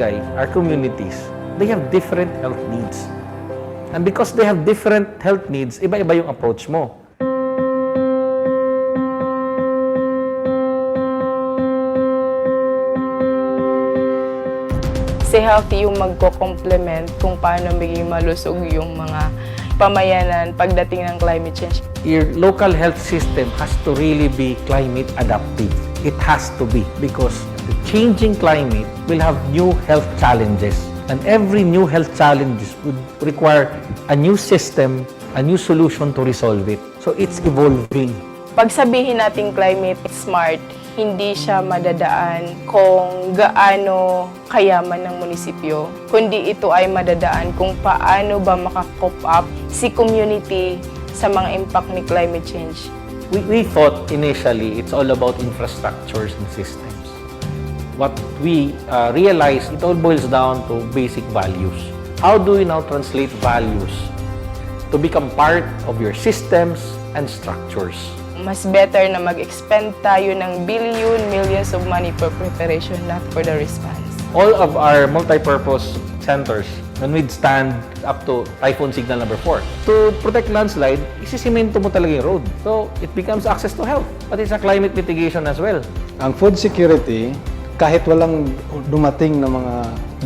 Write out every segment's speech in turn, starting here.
Guy, our communities, they have different health needs. And because they have different health needs, iba-iba yung approach mo. Si healthy yung magko-complement kung paano maging malusog yung mga pamayanan pagdating ng climate change. Your local health system has to really be climate adaptive. It has to be because the changing climate will have new health challenges. And every new health challenges would require a new system, a new solution to resolve it. So it's evolving. Pag sabihin natin climate smart, hindi siya madadaan kung gaano kayaman ng munisipyo, kundi ito ay madadaan kung paano ba maka-cope up si community sa mga impact ni climate change. We thought initially it's all about infrastructures and systems. What we realized, it all boils down to basic values. How do we now translate values to become part of your systems and structures? Mas better na mag-expend tayo ng millions of money for preparation, not for the response. All of our multi-purpose centers can withstand up to typhoon signal number 4. To protect landslide, isisimento mo talaga yung road. So, it becomes access to health. But it's a climate mitigation as well. Ang food security, kahit walang dumating na mga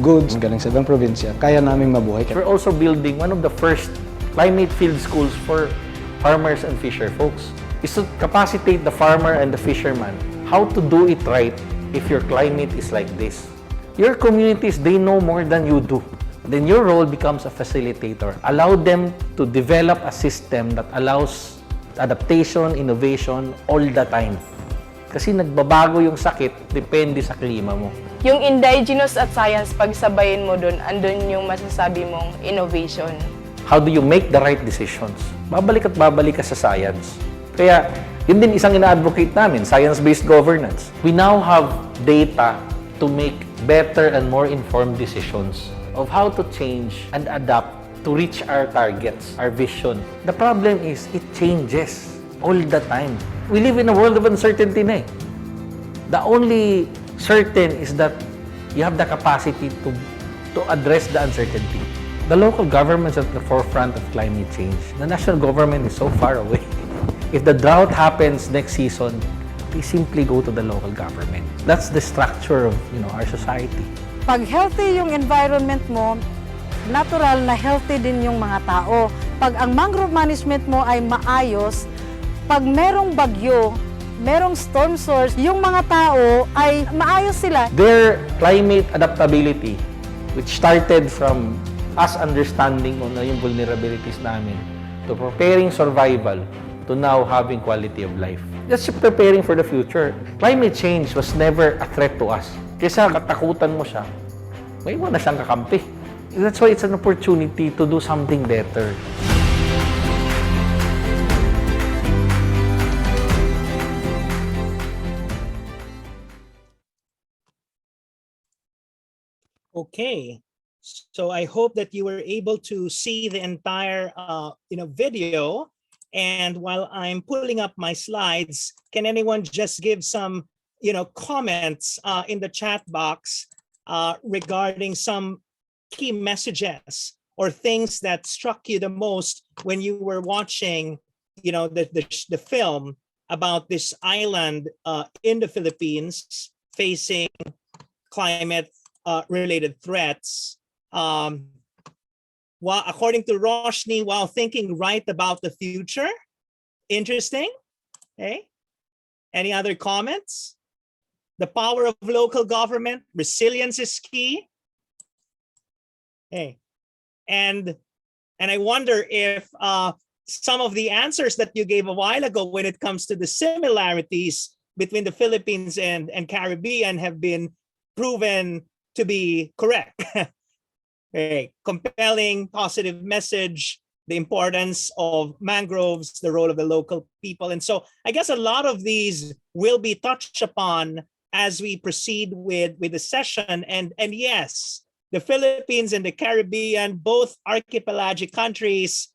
goods galing sa ibang probinsya, kaya naming mabuhay. We're also building one of the first climate field schools for farmers and fisher folks. Is to capacitate the farmer and the fisherman how to do it right if your climate is like this. Your communities, they know more than you do. Then your role becomes a facilitator. Allow them to develop a system that allows adaptation, innovation all the time. Kasi nagbabago yung sakit, depende sa klima mo. Yung indigenous at science, pagsabayin mo doon, andun yung masasabi mong innovation. How do you make the right decisions? Babalik at babalik ka sa science. Kaya, yun din isang ina-advocate namin, science-based governance. We now have data to make better and more informed decisions of how to change and adapt to reach our targets, our vision. The problem is, it changes all the time. We live in a world of uncertainty na eh. The only certain is that you have the capacity to address the uncertainty. The local government's at the forefront of climate change. The national government is so far away. If the drought happens next season, they simply go to the local government. That's the structure of, our society. Pag healthy yung environment mo, natural na healthy din yung mga tao. Pag ang mangrove management mo ay maayos, pag merong bagyo, merong storm source, yung mga tao ay maayos sila. Their climate adaptability, which started from us understanding yung vulnerabilities namin, to preparing survival, to now having quality of life. Just preparing for the future. Climate change was never a threat to us. Kaysa katakutan mo siya, may iwan na siyang kakampi. That's why it's an opportunity to do something better. Okay, so I hope that you were able to see the entire video. And while I'm pulling up my slides, can anyone just give some comments in the chat box regarding some key messages or things that struck you the most when you were watching the film about this island in the Philippines facing climate related threats? According to Roshni, while thinking right about the future. Interesting. Okay. Any other comments? The power of local government, resilience is key. Okay. And I wonder if some of the answers that you gave a while ago when it comes to the similarities between the Philippines and Caribbean have been proven to be correct. A compelling, positive message, the importance of mangroves, the role of the local people. And so I guess a lot of these will be touched upon as we proceed with the session. And yes, the Philippines and the Caribbean, both archipelagic countries.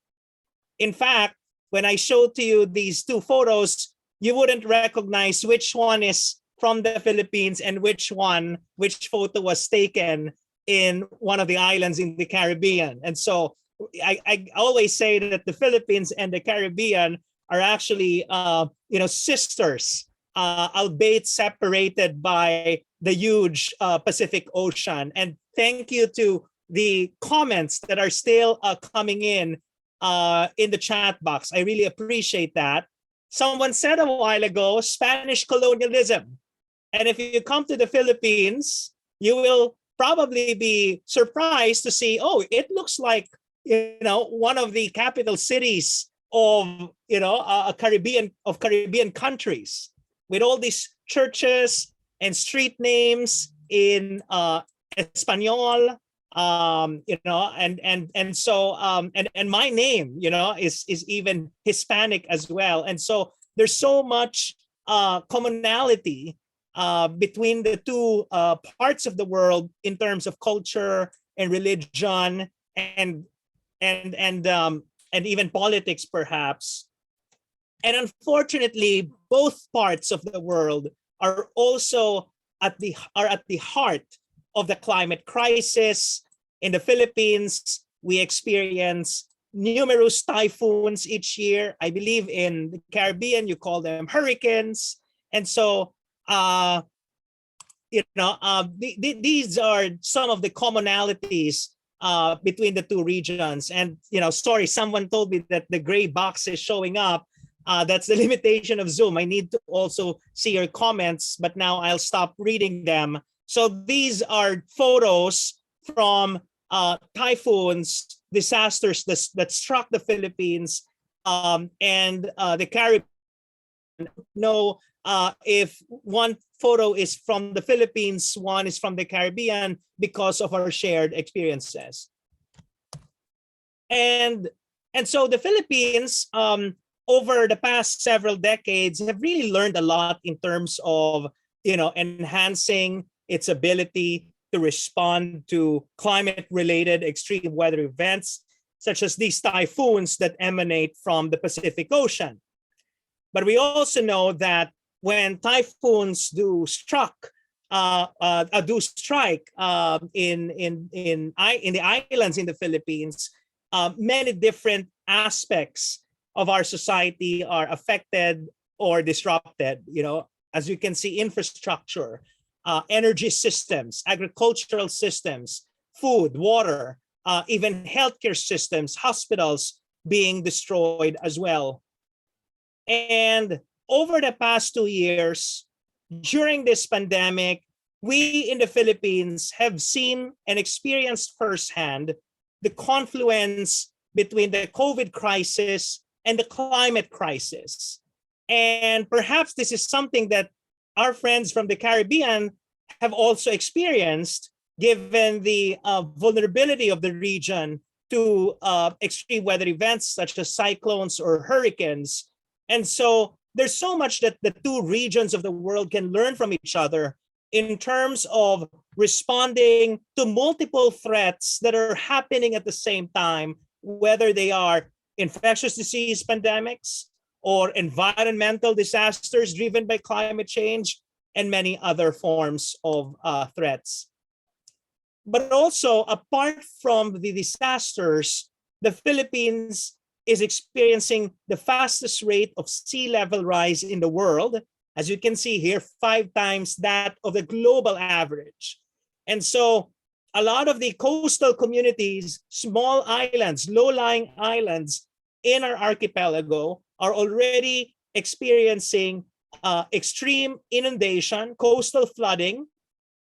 In fact, when I showed to you these two photos, you wouldn't recognize which one is from the Philippines and which photo was taken in one of the islands in the Caribbean. And so I always say that the Philippines and the Caribbean are actually, sisters, albeit separated by the huge Pacific Ocean. And thank you to the comments that are still coming in the chat box. I really appreciate that. Someone said a while ago, Spanish colonialism. And if you come to the Philippines, you will probably be surprised to see, oh, it looks like, one of the capital cities of, Caribbean countries, with all these churches and street names in Espanol, and my name, is even Hispanic as well. And so there's so much commonality between the two parts of the world in terms of culture and religion and even politics, perhaps. And unfortunately, both parts of the world are also at the heart of the climate crisis. In the Philippines, we experience numerous typhoons each year. I believe in the Caribbean, you call them hurricanes. And so, these are some of the commonalities between the two regions. And, someone told me that the gray box is showing up. That's the limitation of Zoom. I need to also see your comments, but now I'll stop reading them. So these are photos from typhoons, disasters that struck the Philippines and the Caribbean. Know if one photo is from the Philippines, one is from the Caribbean, because of our shared experiences. And so the Philippines, over the past several decades, have really learned a lot in terms of, enhancing its ability to respond to climate-related extreme weather events, such as these typhoons that emanate from the Pacific Ocean. But we also know that when typhoons do strike in the islands in the Philippines, many different aspects of our society are affected or disrupted. As you can see, infrastructure, energy systems, agricultural systems, food, water, even healthcare systems, hospitals being destroyed as well. And over the past 2 years, during this pandemic, we in the Philippines have seen and experienced firsthand the confluence between the COVID crisis and the climate crisis. And perhaps this is something that our friends from the Caribbean have also experienced, given the vulnerability of the region to extreme weather events such as cyclones or hurricanes. And so there's so much that the two regions of the world can learn from each other in terms of responding to multiple threats that are happening at the same time, whether they are infectious disease pandemics or environmental disasters driven by climate change and many other forms of threats. But also, apart from the disasters, the Philippines is experiencing the fastest rate of sea level rise in the world. As you can see here, 5 times that of the global average. And so a lot of the coastal communities, small islands, low-lying islands in our archipelago are already experiencing extreme inundation, coastal flooding.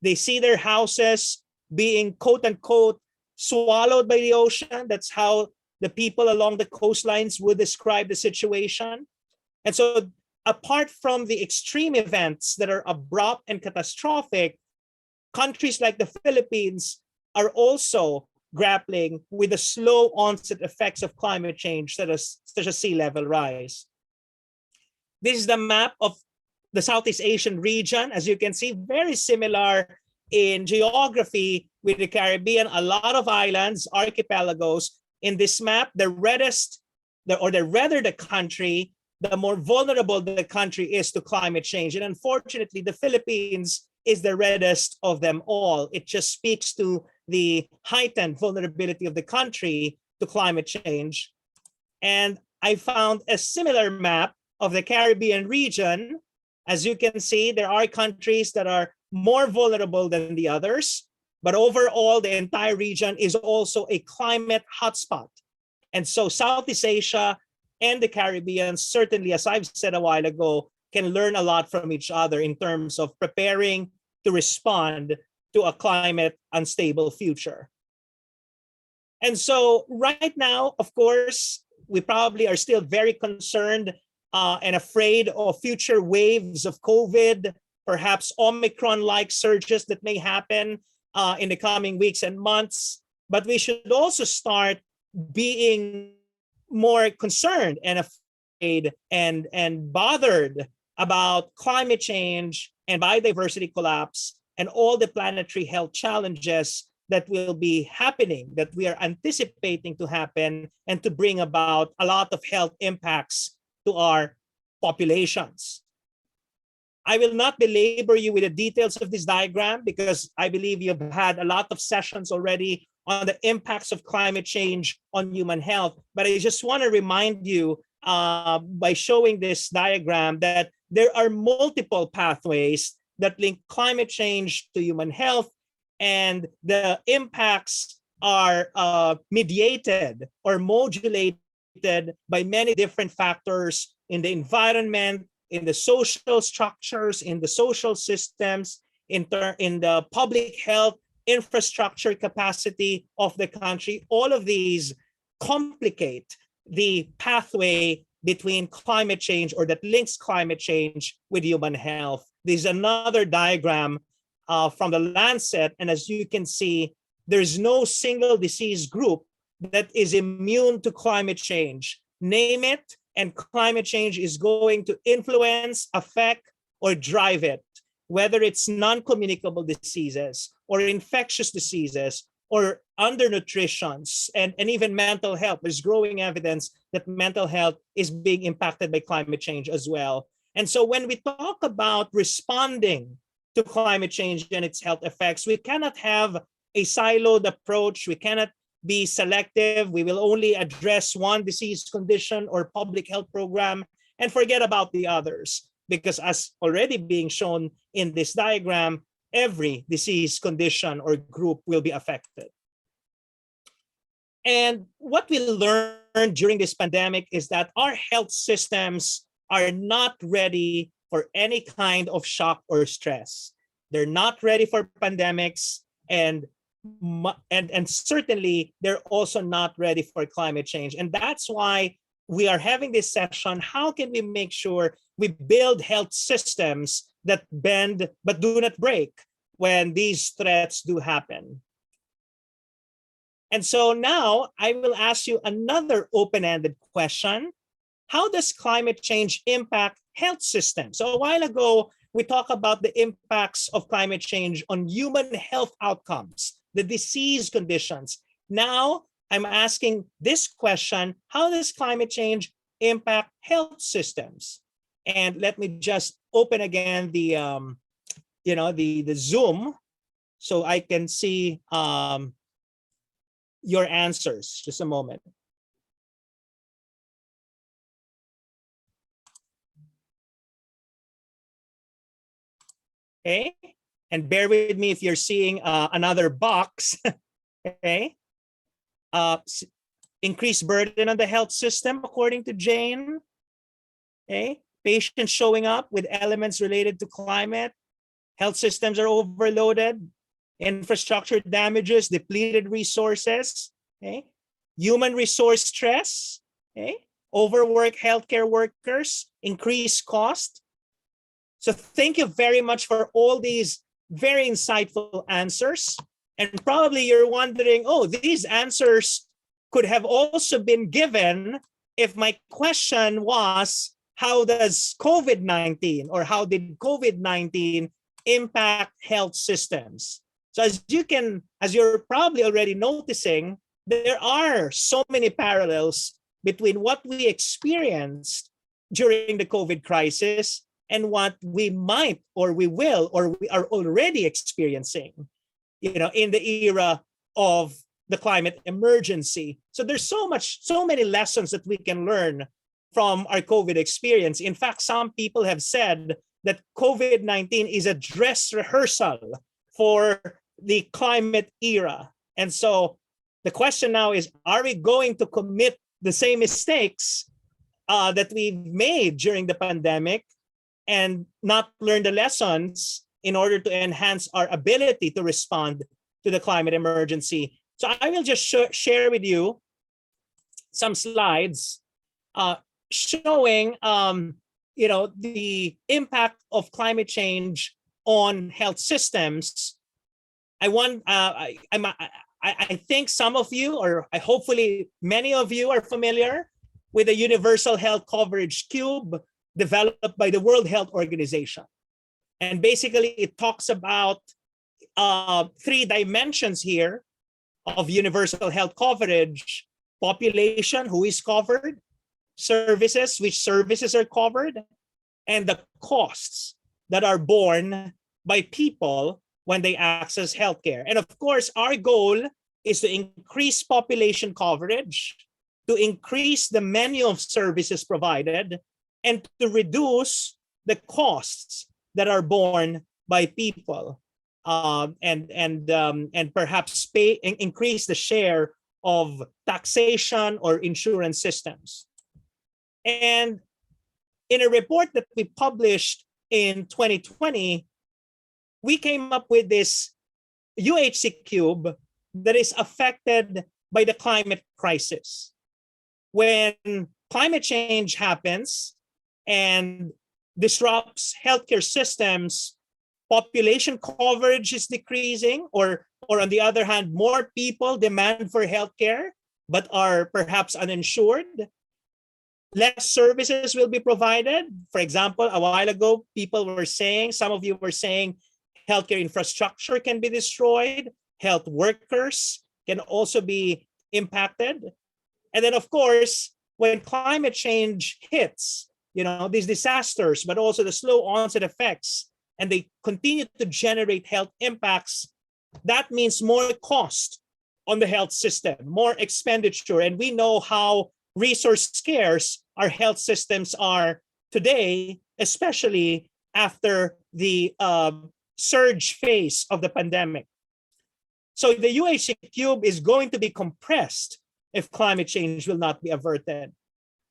They see their houses being, quote unquote, swallowed by the ocean. That's how the people along the coastlines would describe the situation. And so apart from the extreme events that are abrupt and catastrophic, countries like the Philippines are also grappling with the slow onset effects of climate change, such as sea level rise. This is the map of the Southeast Asian region. As you can see, very similar in geography with the Caribbean, a lot of islands, archipelagos. In this map, the reddest, the redder the country, the more vulnerable the country is to climate change. And unfortunately, the Philippines is the reddest of them all. It just speaks to the heightened vulnerability of the country to climate change. And I found a similar map of the Caribbean region. As you can see, there are countries that are more vulnerable than the others, but overall, the entire region is also a climate hotspot. And so Southeast Asia and the Caribbean, certainly, as I've said a while ago, can learn a lot from each other in terms of preparing to respond to a climate unstable future. And so right now, of course, we probably are still very concerned and afraid of future waves of COVID, perhaps Omicron-like surges that may happen in the coming weeks and months. But we should also start being more concerned and afraid and bothered about climate change and biodiversity collapse and all the planetary health challenges that will be happening, that we are anticipating to happen and to bring about a lot of health impacts to our populations. I will not belabor you with the details of this diagram because I believe you've had a lot of sessions already on the impacts of climate change on human health. But I just want to remind you by showing this diagram that there are multiple pathways that link climate change to human health, and the impacts are mediated or modulated by many different factors in the environment, in the social structures, in the social systems, in the public health infrastructure capacity of the country. All of these complicate the pathway between climate change, or that links climate change with human health. There's another diagram from the Lancet, and as you can see, there's no single disease group that is immune to climate change. Name it, and climate change is going to influence, affect, or drive it, whether it's non-communicable diseases or infectious diseases or undernutrition and even mental health. There's growing evidence that mental health is being impacted by climate change as well. And so when we talk about responding to climate change and its health effects, we cannot have a siloed approach. We cannot be selective. We will only address one disease condition or public health program and forget about the others, because as already being shown in this diagram, every disease condition or group will be affected. And what we learned during this pandemic is that our health systems are not ready for any kind of shock or stress. They're not ready for pandemics, and certainly they're also not ready for climate change. And that's why we are having this session. How can we make sure we build health systems that bend but do not break when these threats do happen? And so now I will ask you another open-ended question. How does climate change impact health systems? So a while ago, we talked about the impacts of climate change on human health outcomes, the disease conditions. Now I'm asking this question: how does climate change impact health systems? And let me just open again the the Zoom so I can see your answers. Just a moment. Okay, and bear with me if you're seeing another box. Okay, increased burden on the health system, according to Jane. Okay, patients showing up with elements related to climate. Health systems are overloaded. Infrastructure damages, depleted resources. Okay, human resource stress. Okay, overwork healthcare workers, increased cost. So thank you very much for all these very insightful answers. And probably you're wondering, oh, these answers could have also been given if my question was, how does COVID-19 or how did COVID-19 impact health systems? So as you're probably already noticing, there are so many parallels between what we experienced during the COVID crisis and what we might, or we will, or we are already experiencing, in the era of the climate emergency. So there's so many lessons that we can learn from our COVID experience. In fact, some people have said that COVID-19 is a dress rehearsal for the climate era. And so the question now is, are we going to commit the same mistakes that we made during the pandemic and not learn the lessons in order to enhance our ability to respond to the climate emergency? So I will just share with you some slides showing the impact of climate change on health systems. I think some of you, or hopefully many of you, are familiar with the Universal Health Coverage Cube developed by the World Health Organization. And basically it talks about 3 dimensions here of universal health coverage: population, who is covered; services, which services are covered; and the costs that are borne by people when they access healthcare. And of course, our goal is to increase population coverage, to increase the menu of services provided, and to reduce the costs that are borne by people, and perhaps increase the share of taxation or insurance systems. And in a report that we published in 2020, we came up with this UHC cube that is affected by the climate crisis. When climate change happens and disrupts healthcare systems, population coverage is decreasing, or on the other hand, more people demand for healthcare but are perhaps uninsured. Less services will be provided. For example, a while ago, some of you were saying healthcare infrastructure can be destroyed. Health workers can also be impacted. And then, of course, when climate change hits, these disasters, but also the slow onset effects, and they continue to generate health impacts, that means more cost on the health system, more expenditure. And we know how resource scarce our health systems are today, especially after the surge phase of the pandemic. So the UHC cube is going to be compressed if climate change will not be averted.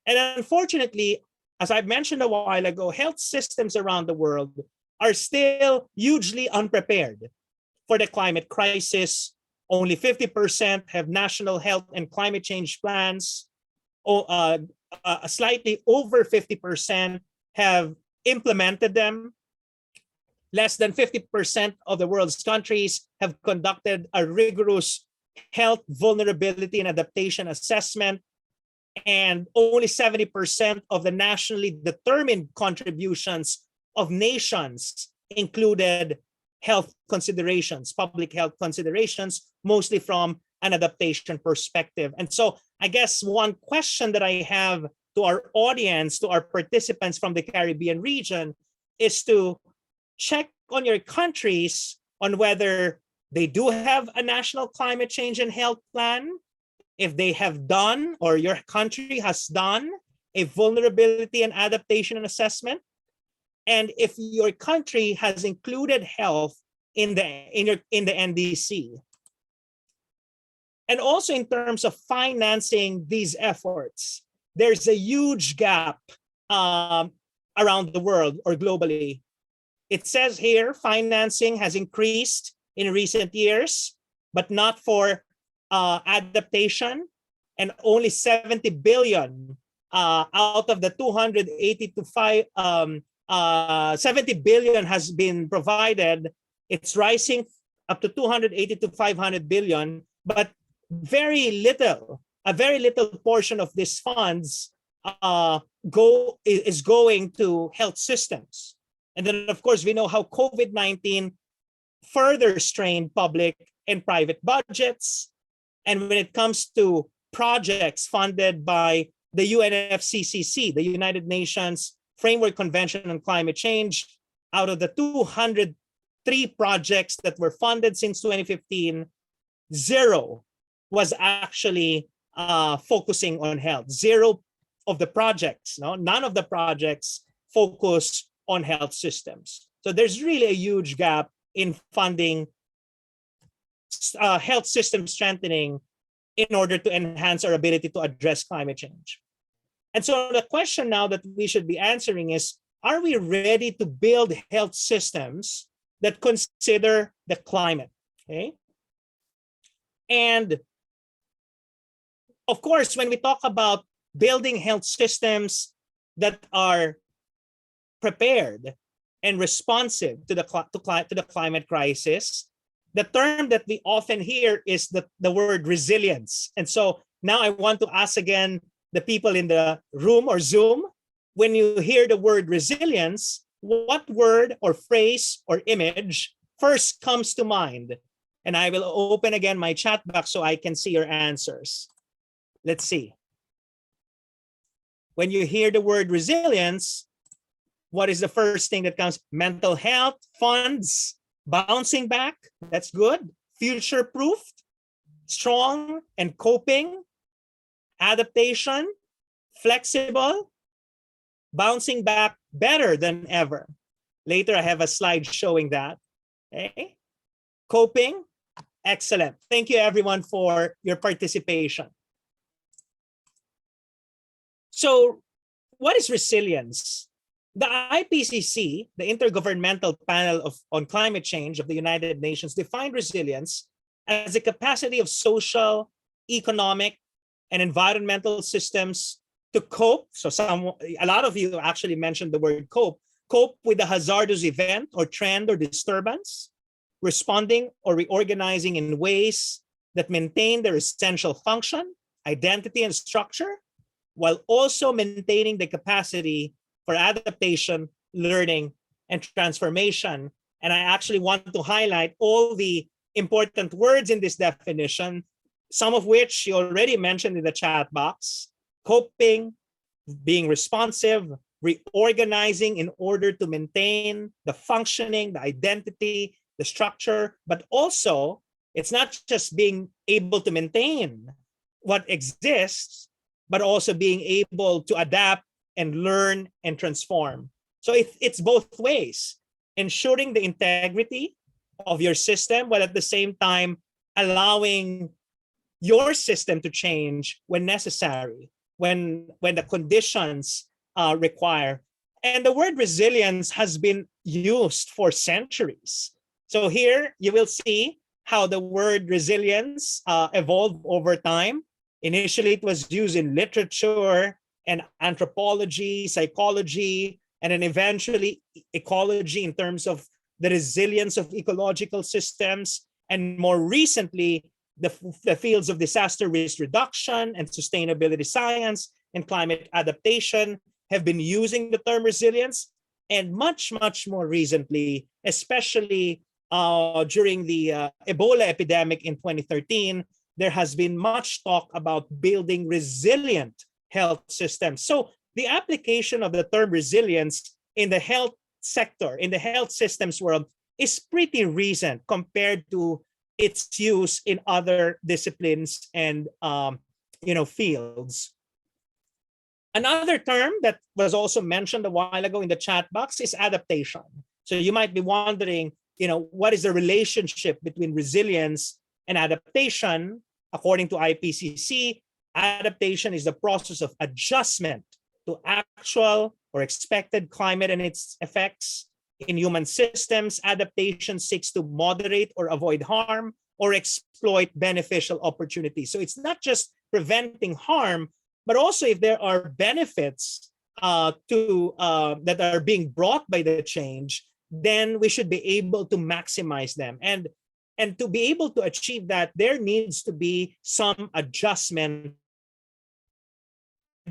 And unfortunately, as I mentioned a while ago, health systems around the world are still hugely unprepared for the climate crisis. Only 50% have national health and climate change plans. Slightly over 50% have implemented them. Less than 50% of the world's countries have conducted a rigorous health vulnerability and adaptation assessment. And only 70% of the nationally determined contributions of nations included health considerations, public health considerations, mostly from an adaptation perspective. And so I guess one question that I have to our audience, to our participants from the Caribbean region, is to check on your countries on whether they do have a national climate change and health plan, if they have done, or your country has done, a vulnerability and adaptation and assessment, and if your country has included health in the NDC. And also in terms of financing these efforts, there's a huge gap around the world or globally. It says here financing has increased in recent years, but not for adaptation, and only 70 billion out of the 70 billion has been provided. It's rising up to 280 to 500 billion, but a very little portion of these funds is going to health systems. And then, of course, we know how COVID-19 further strained public and private budgets. And when it comes to projects funded by the UNFCCC, the United Nations Framework Convention on Climate Change, out of the 203 projects that were funded since 2015, zero was actually focusing on health. Zero of the projects, none of the projects focus on health systems. So there's really a huge gap in funding health system strengthening in order to enhance our ability to address climate change. And so the question now that we should be answering is, are we ready to build health systems that consider the climate? Okay. And of course, when we talk about building health systems that are prepared and responsive to the climate crisis, the term that we often hear is the word resilience. And so now I want to ask again the people in the room or Zoom, when you hear the word resilience, what word or phrase or image first comes to mind? And I will open again my chat box so I can see your answers. Let's see. When you hear the word resilience, what is the first thing that comes? Mental health, funds, bouncing back, that's good. Future-proofed, strong and coping, adaptation, flexible, bouncing back better than ever. Later, I have a slide showing that. Okay. Coping, excellent. Thank you everyone for your participation. So what is resilience? The IPCC, the Intergovernmental Panel on Climate Change of the United Nations, defined resilience as the capacity of social, economic, and environmental systems to cope. So a lot of you actually mentioned the word cope with a hazardous event or trend or disturbance, responding or reorganizing in ways that maintain their essential function, identity, and structure, while also maintaining the capacity for adaptation, learning, and transformation. And I actually want to highlight all the important words in this definition, some of which you already mentioned in the chat box: coping, being responsive, reorganizing in order to maintain the functioning, the identity, the structure, but also it's not just being able to maintain what exists, but also being able to adapt and learn and transform. So it's both ways, ensuring the integrity of your system, while at the same time allowing your system to change when necessary, when the conditions require. And the word resilience has been used for centuries. So here you will see how the word resilience evolved over time. Initially, it was used in literature and anthropology, psychology, and then eventually ecology in terms of the resilience of ecological systems. And more recently, the fields of disaster risk reduction and sustainability science and climate adaptation have been using the term resilience. And much, much more recently, especially during the Ebola epidemic in 2013, there has been much talk about building resilient health systems. So the application of the term resilience in the health sector, in the health systems world, is pretty recent compared to its use in other disciplines and fields. Another term that was also mentioned a while ago in the chat box is adaptation. So you might be wondering, what is the relationship between resilience and adaptation? According to IPCC, adaptation is the process of adjustment to actual or expected climate and its effects. In human systems, adaptation seeks to moderate or avoid harm or exploit beneficial opportunities. So it's not just preventing harm, but also if there are benefits that are being brought by the change, then we should be able to maximize them. And to be able to achieve that, there needs to be some adjustment.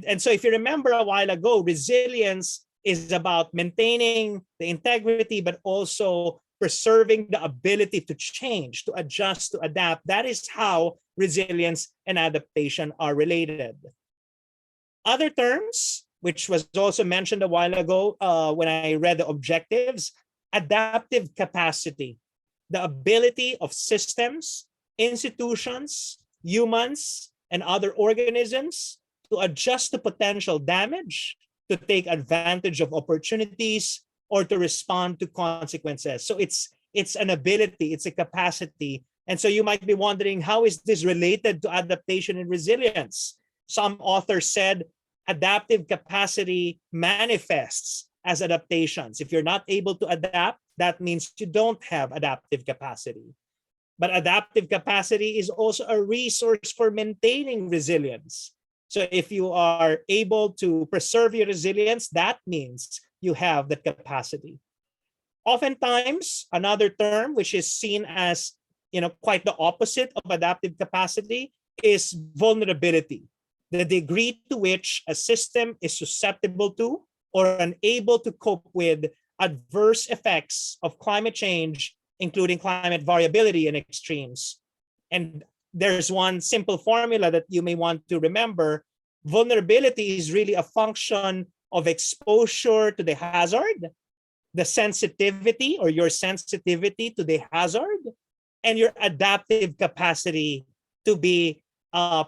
And so if you remember a while ago, resilience is about maintaining the integrity, but also preserving the ability to change, to adjust, to adapt. That is how resilience and adaptation are related. Other terms, which was also mentioned a while ago when I read the objectives: adaptive capacity, the ability of systems institutions, humans, and other organisms to adjust to potential damage, to take advantage of opportunities, or to respond to consequences. So it's an ability, it's a capacity. And so you might be wondering, how is this related to adaptation and resilience? Some authors said adaptive capacity manifests as adaptations. If you're not able to adapt, that means you don't have adaptive capacity. But adaptive capacity is also a resource for maintaining resilience. So if you are able to preserve your resilience, that means you have that capacity. Oftentimes, another term which is seen as quite the opposite of adaptive capacity is vulnerability, the degree to which a system is susceptible to or unable to cope with adverse effects of climate change, including climate variability and extremes. And there's one simple formula that you may want to remember. Vulnerability is really a function of exposure to the hazard, the sensitivity or your sensitivity to the hazard, and your adaptive capacity to be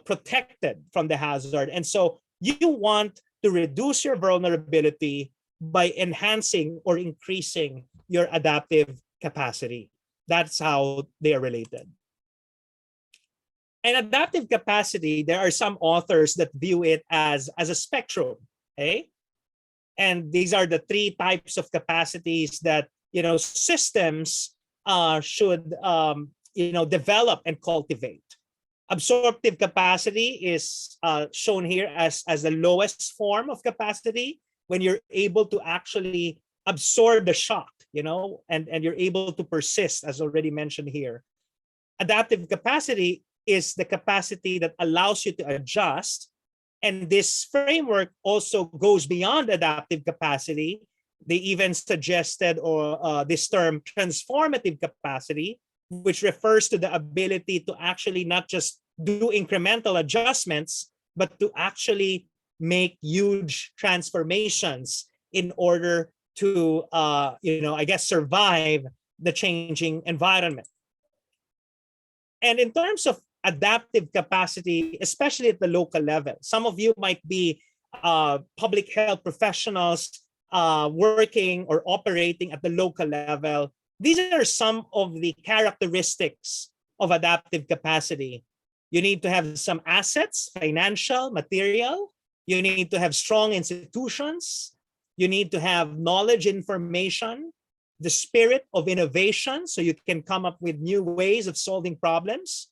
protected from the hazard. And so you want to reduce your vulnerability by enhancing or increasing your adaptive capacity. That's how they are related. And adaptive capacity, there are some authors that view it as a spectrum, okay? And these are the three types of capacities that systems should develop and cultivate. Absorptive capacity is shown here as the lowest form of capacity, when you're able to actually absorb the shock, and you're able to persist, as already mentioned here. Adaptive capacity is the capacity that allows you to adjust. And this framework also goes beyond adaptive capacity. They even suggested this term transformative capacity, which refers to the ability to actually not just do incremental adjustments, but to actually make huge transformations in order to, survive the changing environment. And in terms of adaptive capacity, especially at the local level, some of you might be public health professionals working or operating at the local level. These are some of the characteristics of adaptive capacity. You need to have some assets, financial, material. You need to have strong institutions. You need to have knowledge, information, the spirit of innovation, so you can come up with new ways of solving problems,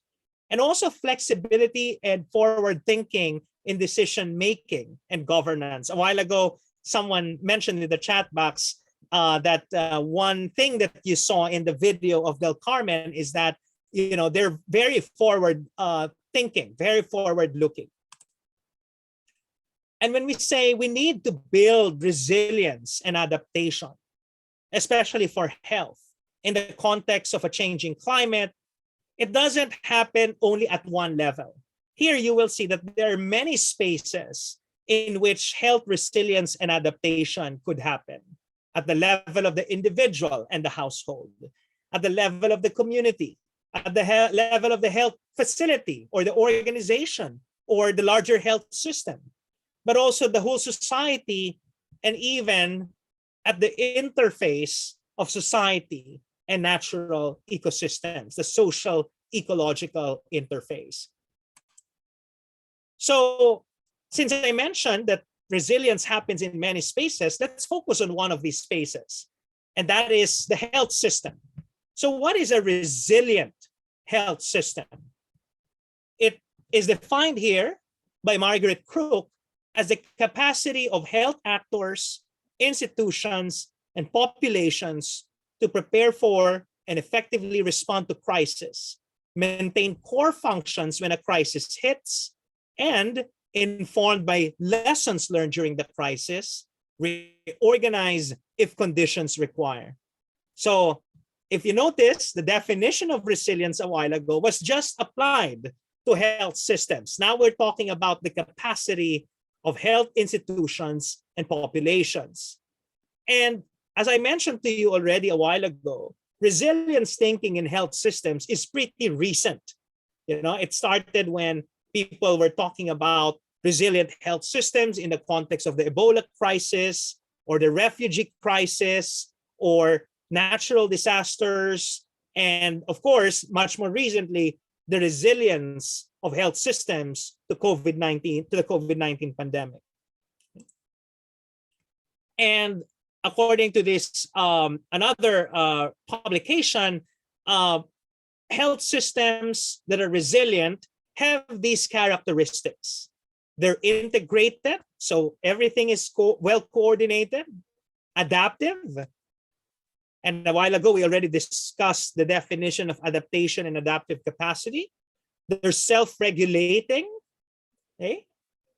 and also flexibility and forward thinking in decision making and governance. A while ago, someone mentioned in the chat box that one thing that you saw in the video of Del Carmen is that they're very forward thinking, very forward looking. And when we say we need to build resilience and adaptation, especially for health, in the context of a changing climate, it doesn't happen only at one level. Here you will see that there are many spaces in which health resilience and adaptation could happen. At the level of the individual and the household, at the level of the community, at the level of the health facility or the organization or the larger health system, but also the whole society, and even at the interface of society and natural ecosystems, the social ecological interface. So since I mentioned that resilience happens in many spaces, let's focus on one of these spaces, and that is the health system. So what is a resilient health system? It is defined here by Margaret Crook as the capacity of health actors, institutions, and populations to prepare for and effectively respond to crisis, maintain core functions when a crisis hits, and informed by lessons learned during the crisis, reorganize if conditions require. So if you notice, the definition of resilience a while ago was just applied to health systems. Now we're talking about the capacity of health institutions and populations. And as I mentioned to you already a while ago, resilience thinking in health systems is pretty recent. You know, it started when people were talking about resilient health systems in the context of the Ebola crisis or the refugee crisis or natural disasters. And of course, much more recently, the resilience of health systems to COVID-19, to the COVID-19 pandemic. And according to this, another publication, health systems that are resilient have these characteristics. They're integrated, so everything is well coordinated, adaptive. And a while ago, we already discussed the definition of adaptation and adaptive capacity. They're self-regulating. Okay?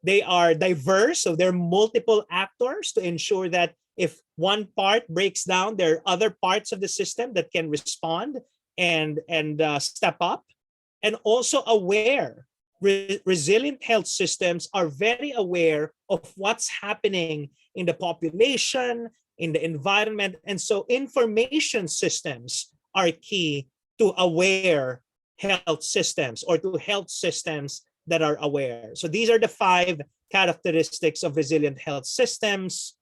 They are diverse, so there are multiple actors to ensure that if one part breaks down, there are other parts of the system that can respond and step up. And also aware. Resilient health systems are very aware of what's happening in the population, in the environment. And so information systems are key to aware health systems or to health systems that are aware. So these are the 5 characteristics of resilient health systems.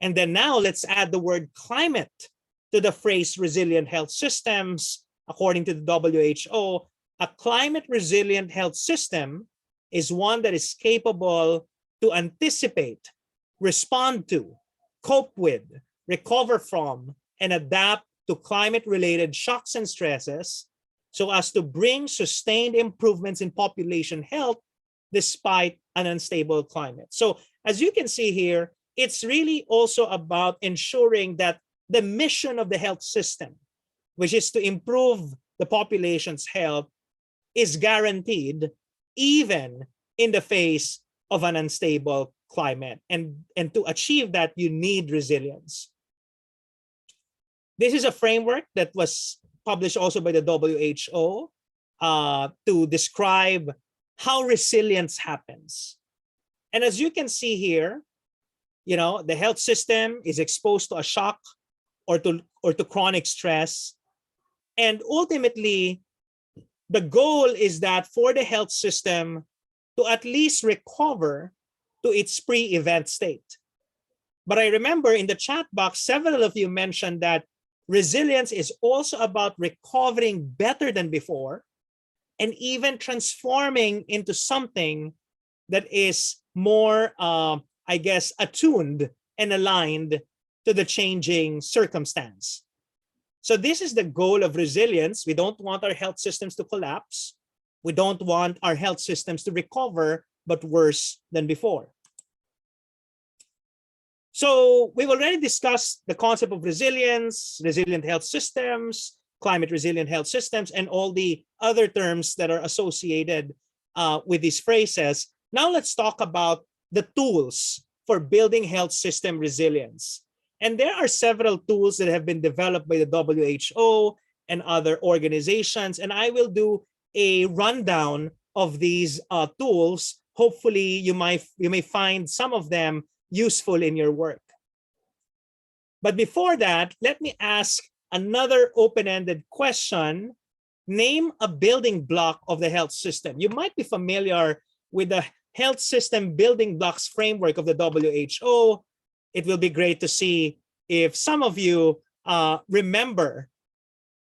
And then now let's add the word climate to the phrase resilient health systems. According to the WHO, a climate resilient health system is one that is capable to anticipate, respond to, cope with, recover from, and adapt to climate-related shocks and stresses so as to bring sustained improvements in population health despite an unstable climate. So as you can see here, it's really also about ensuring that the mission of the health system, which is to improve the population's health, is guaranteed even in the face of an unstable climate. And to achieve that, you need resilience. This is a framework that was published also by the WHO to describe how resilience happens. And as you can see here, you know, the health system is exposed to a shock or to chronic stress. And ultimately, the goal is that for the health system to at least recover to its pre-event state. But I remember in the chat box, several of you mentioned that resilience is also about recovering better than before and even transforming into something that is more, I guess, attuned and aligned to the changing circumstance. So this is the goal of resilience. We don't want our health systems to collapse. We don't want our health systems to recover, but worse than before. So we've already discussed the concept of resilience, resilient health systems, climate resilient health systems, and all the other terms that are associated with these phrases. Now let's talk about the tools for building health system resilience. And there are several tools that have been developed by the WHO and other organizations. And I will do a rundown of these tools. Hopefully you may find some of them useful in your work. But before that, let me ask another open-ended question. Name a building block of the health system. You might be familiar with the health system building blocks framework of the WHO. It will be great to see if some of you remember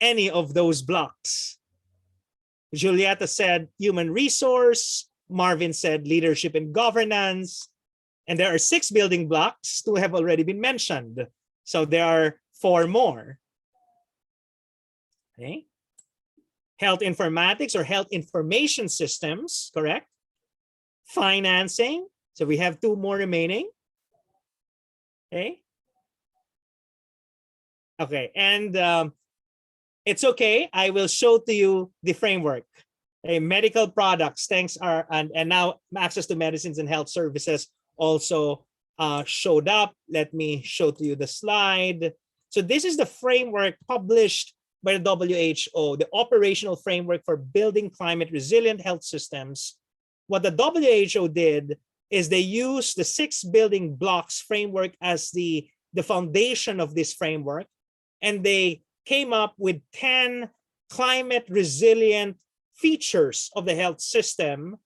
any of those blocks. Julieta said human resource. Marvin said leadership and governance. And there are 6 building blocks. 2 have already been mentioned. So there are 4 more. Okay. Health informatics or health information systems, correct? Financing. So we have 2 more remaining. Okay. Okay, and it's okay. I will show to you the framework. Okay, medical products, thanks are and now access to medicines and health services also showed up. Let me show to you the slide. So this is the framework published by the WHO, the operational framework for building climate resilient health systems. What the WHO did is they used the 6 building blocks framework as the foundation of this framework, and they came up with 10 climate resilient features of the health system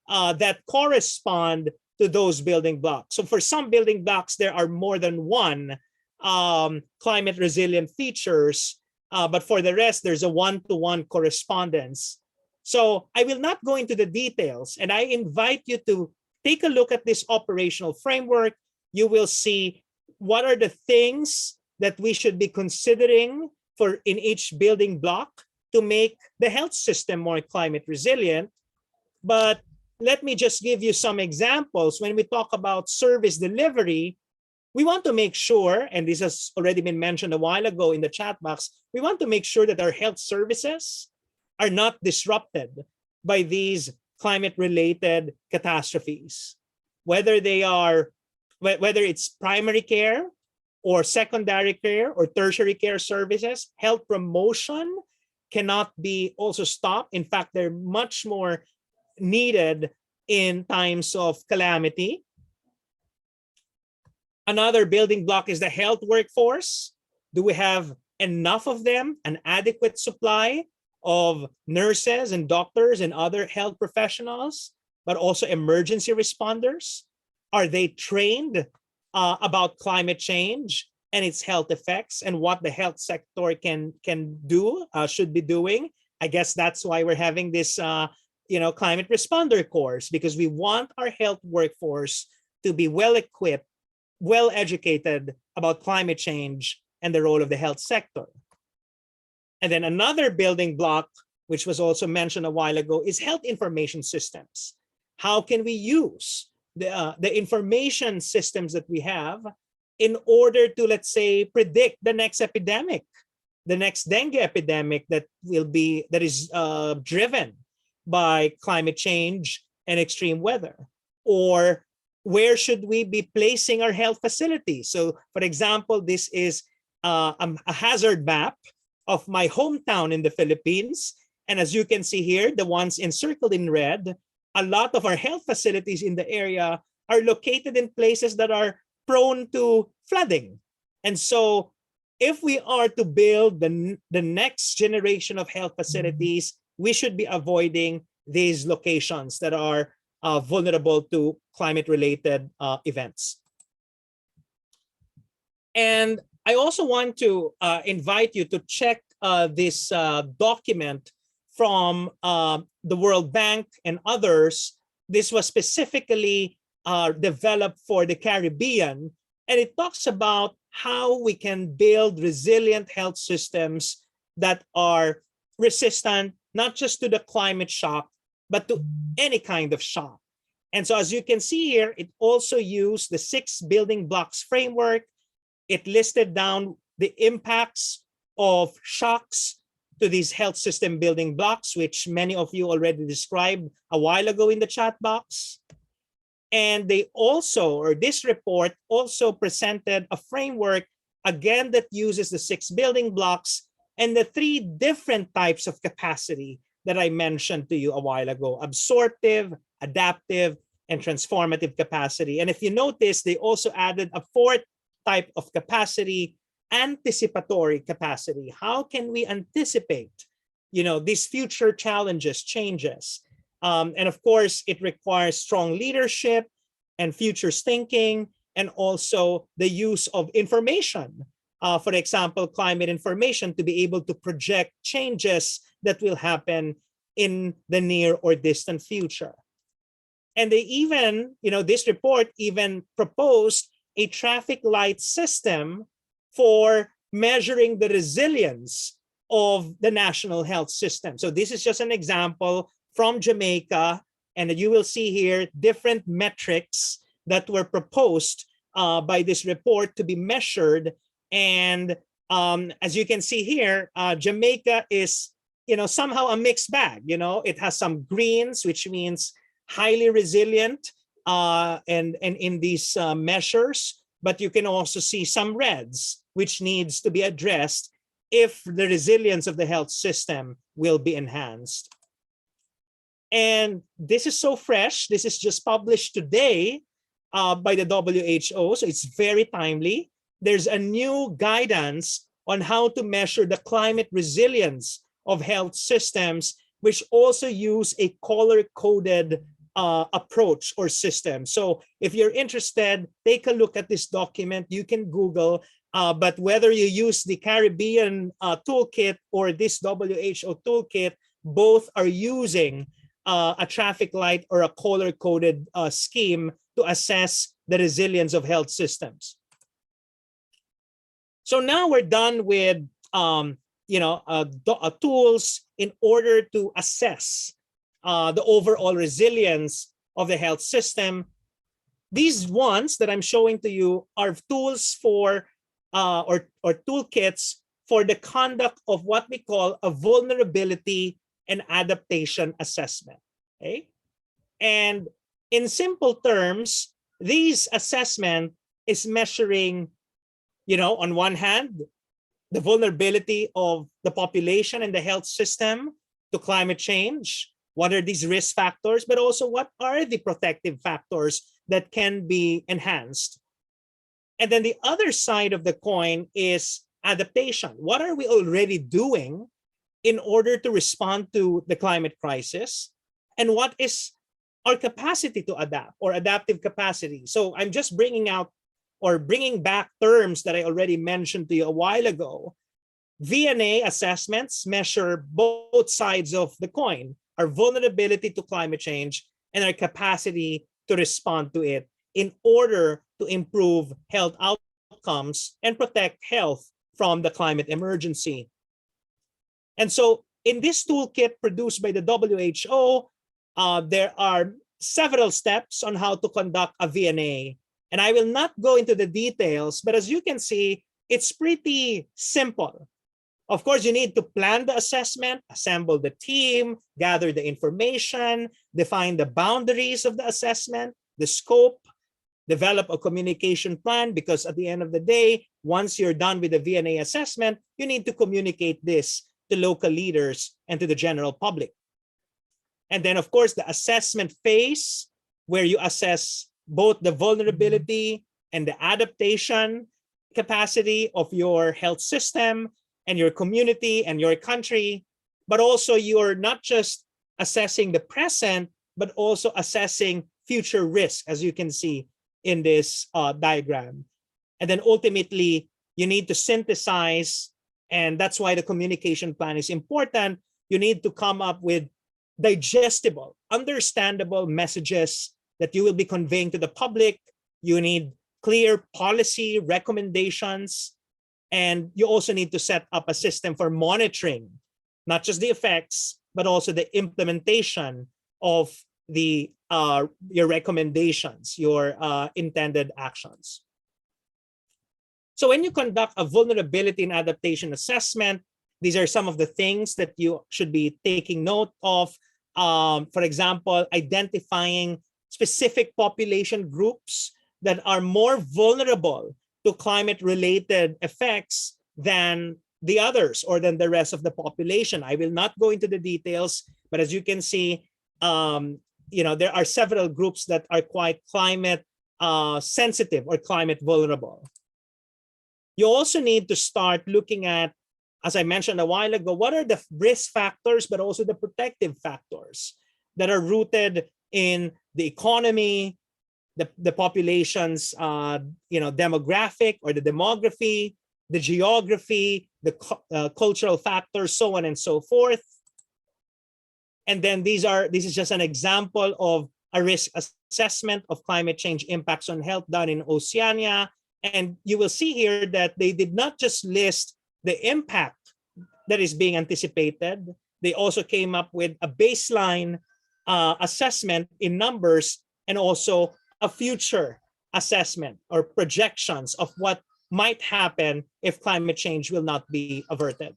that correspond to those building blocks. So for some building blocks, there are more than one climate resilient features, but for the rest, there's a one-to-one correspondence. So I will not go into the details, and I invite you to take a look at this operational framework. You will see what are the things that we should be considering for in each building block to make the health system more climate resilient. But let me just give you some examples. When we talk about service delivery, we want to make sure, and this has already been mentioned a while ago in the chat box, we want to make sure that our health services are not disrupted by these climate-related catastrophes. Whether it's primary care or secondary care or tertiary care services, health promotion cannot be also stopped. In fact, they're much more needed in times of calamity. Another building block is the health workforce. Do we have enough of them, an adequate supply of nurses and doctors and other health professionals, but also emergency responders? Are they trained about climate change and its health effects and what the health sector can do, should be doing? I guess that's why we're having this climate responder course, because we want our health workforce to be well equipped, well educated about climate change and the role of the health sector. And then another building block, which was also mentioned a while ago, is health information systems. How can we use the information systems that we have in order to, let's say, predict the next epidemic, the next dengue epidemic that is driven by climate change and extreme weather? Or where should we be placing our health facilities? So, for example, this is a hazard map of my hometown in the Philippines. And as you can see here, the ones encircled in red, a lot of our health facilities in the area are located in places that are prone to flooding. And so if we are to build the next generation of health facilities, we should be avoiding these locations that are vulnerable to climate-related events. And I also want to invite you to check this document from the World Bank and others. This was specifically developed for the Caribbean, and it talks about how we can build resilient health systems that are resistant not just to the climate shock, but to any kind of shock. And so as you can see here, it also used the 6 building blocks framework. It listed down the impacts of shocks to these health system building blocks, which many of you already described a while ago in the chat box. And they also, or this report also presented a framework, again, that uses the 6 building blocks and the 3 different types of capacity that I mentioned to you a while ago: absorptive, adaptive, and transformative capacity. And if you notice, they also added a 4th type of capacity, anticipatory capacity. How can we anticipate, these future challenges, changes? And of course, it requires strong leadership and futures thinking, and also the use of information. For example, climate information, to be able to project changes that will happen in the near or distant future. And they even, this report even proposed a traffic light system for measuring the resilience of the national health system. So this is just an example from Jamaica, and you will see here different metrics that were proposed by this report to be measured. And as you can see here, Jamaica is, somehow a mixed bag. It has some greens, which means highly resilient and in these measures, but you can also see some reds, which needs to be addressed if the resilience of the health system will be enhanced. And this is so fresh. This is just published today by the WHO, so it's very timely. There's a new guidance on how to measure the climate resilience of health systems which also use a color-coded approach or system. So if you're interested, take a look at this document. You can Google, but whether you use the Caribbean toolkit or this WHO toolkit, both are using a traffic light or a color-coded scheme to assess the resilience of health systems. So now we're done with tools in order to assess the overall resilience of the health system. These ones that I'm showing to you are tools for or toolkits for the conduct of what we call a vulnerability and adaptation assessment. Okay, and in simple terms, these assessment is measuring, on one hand, the vulnerability of the population and the health system to climate change. What are these risk factors, but also what are the protective factors that can be enhanced? And then the other side of the coin is adaptation. What are we already doing in order to respond to the climate crisis? And what is our capacity to adapt or adaptive capacity? So I'm just bringing back terms that I already mentioned to you a while ago. VNA assessments measure both sides of the coin, our vulnerability to climate change and our capacity to respond to it in order to improve health outcomes and protect health from the climate emergency. And so in this toolkit produced by the WHO, there are several steps on how to conduct a VNA. And I will not go into the details, but as you can see, it's pretty simple. Of course, you need to plan the assessment, assemble the team, gather the information, define the boundaries of the assessment, the scope, develop a communication plan, because at the end of the day, once you're done with the VNA assessment, you need to communicate this to local leaders and to the general public. And then, of course, the assessment phase, where you assess both the vulnerability and the adaptation capacity of your health system and your community and your country, but also you're not just assessing the present, but also assessing future risk, as you can see in this diagram. And then ultimately, you need to synthesize, and that's why the communication plan is important. You need to come up with digestible, understandable messages that you will be conveying to the public. You need clear policy recommendations, and you also need to set up a system for monitoring, not just the effects, but also the implementation of the your recommendations, your intended actions. So when you conduct a vulnerability and adaptation assessment, these are some of the things that you should be taking note of. For example, identifying specific population groups that are more vulnerable to climate-related effects than the others or than the rest of the population. I will not go into the details, but as you can see, there are several groups that are quite climate sensitive or climate vulnerable. You also need to start looking at, as I mentioned a while ago, what are the risk factors, but also the protective factors that are rooted in the economy, the population's demographic or the demography, the geography, the cultural factors, so on and so forth. And then this is just an example of a risk assessment of climate change impacts on health done in Oceania. And you will see here that they did not just list the impact that is being anticipated. They also came up with a baseline assessment in numbers and also a future assessment or projections of what might happen if climate change will not be averted.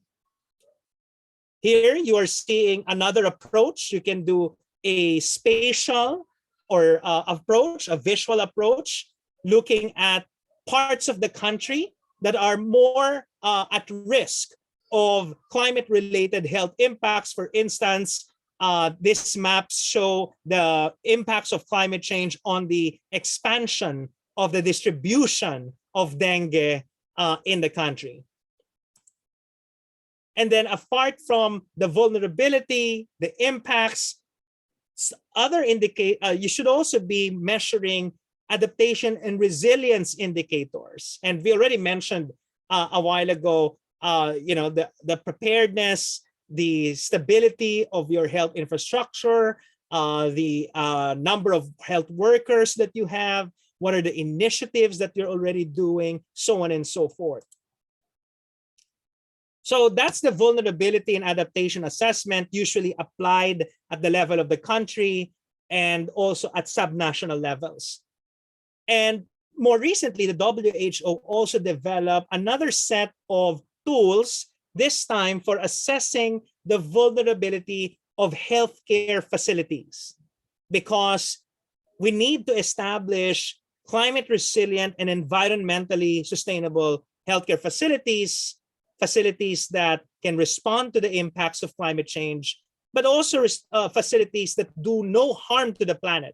Here you are seeing another approach. You can do a spatial or approach, a visual approach, looking at parts of the country that are more at risk of climate-related health impacts. For instance, these maps show the impacts of climate change on the expansion of the distribution of dengue in the country. And then apart from the vulnerability, the impacts, you should also be measuring adaptation and resilience indicators. And we already mentioned a while ago, the preparedness, the stability of your health infrastructure, the number of health workers that you have, what are the initiatives that you're already doing, so on and so forth. So that's the vulnerability and adaptation assessment, usually applied at the level of the country and also at subnational levels. And more recently, the WHO also developed another set of tools, this time for assessing the vulnerability of healthcare facilities, because we need to establish climate resilient and environmentally sustainable healthcare facilities that can respond to the impacts of climate change, but also facilities that do no harm to the planet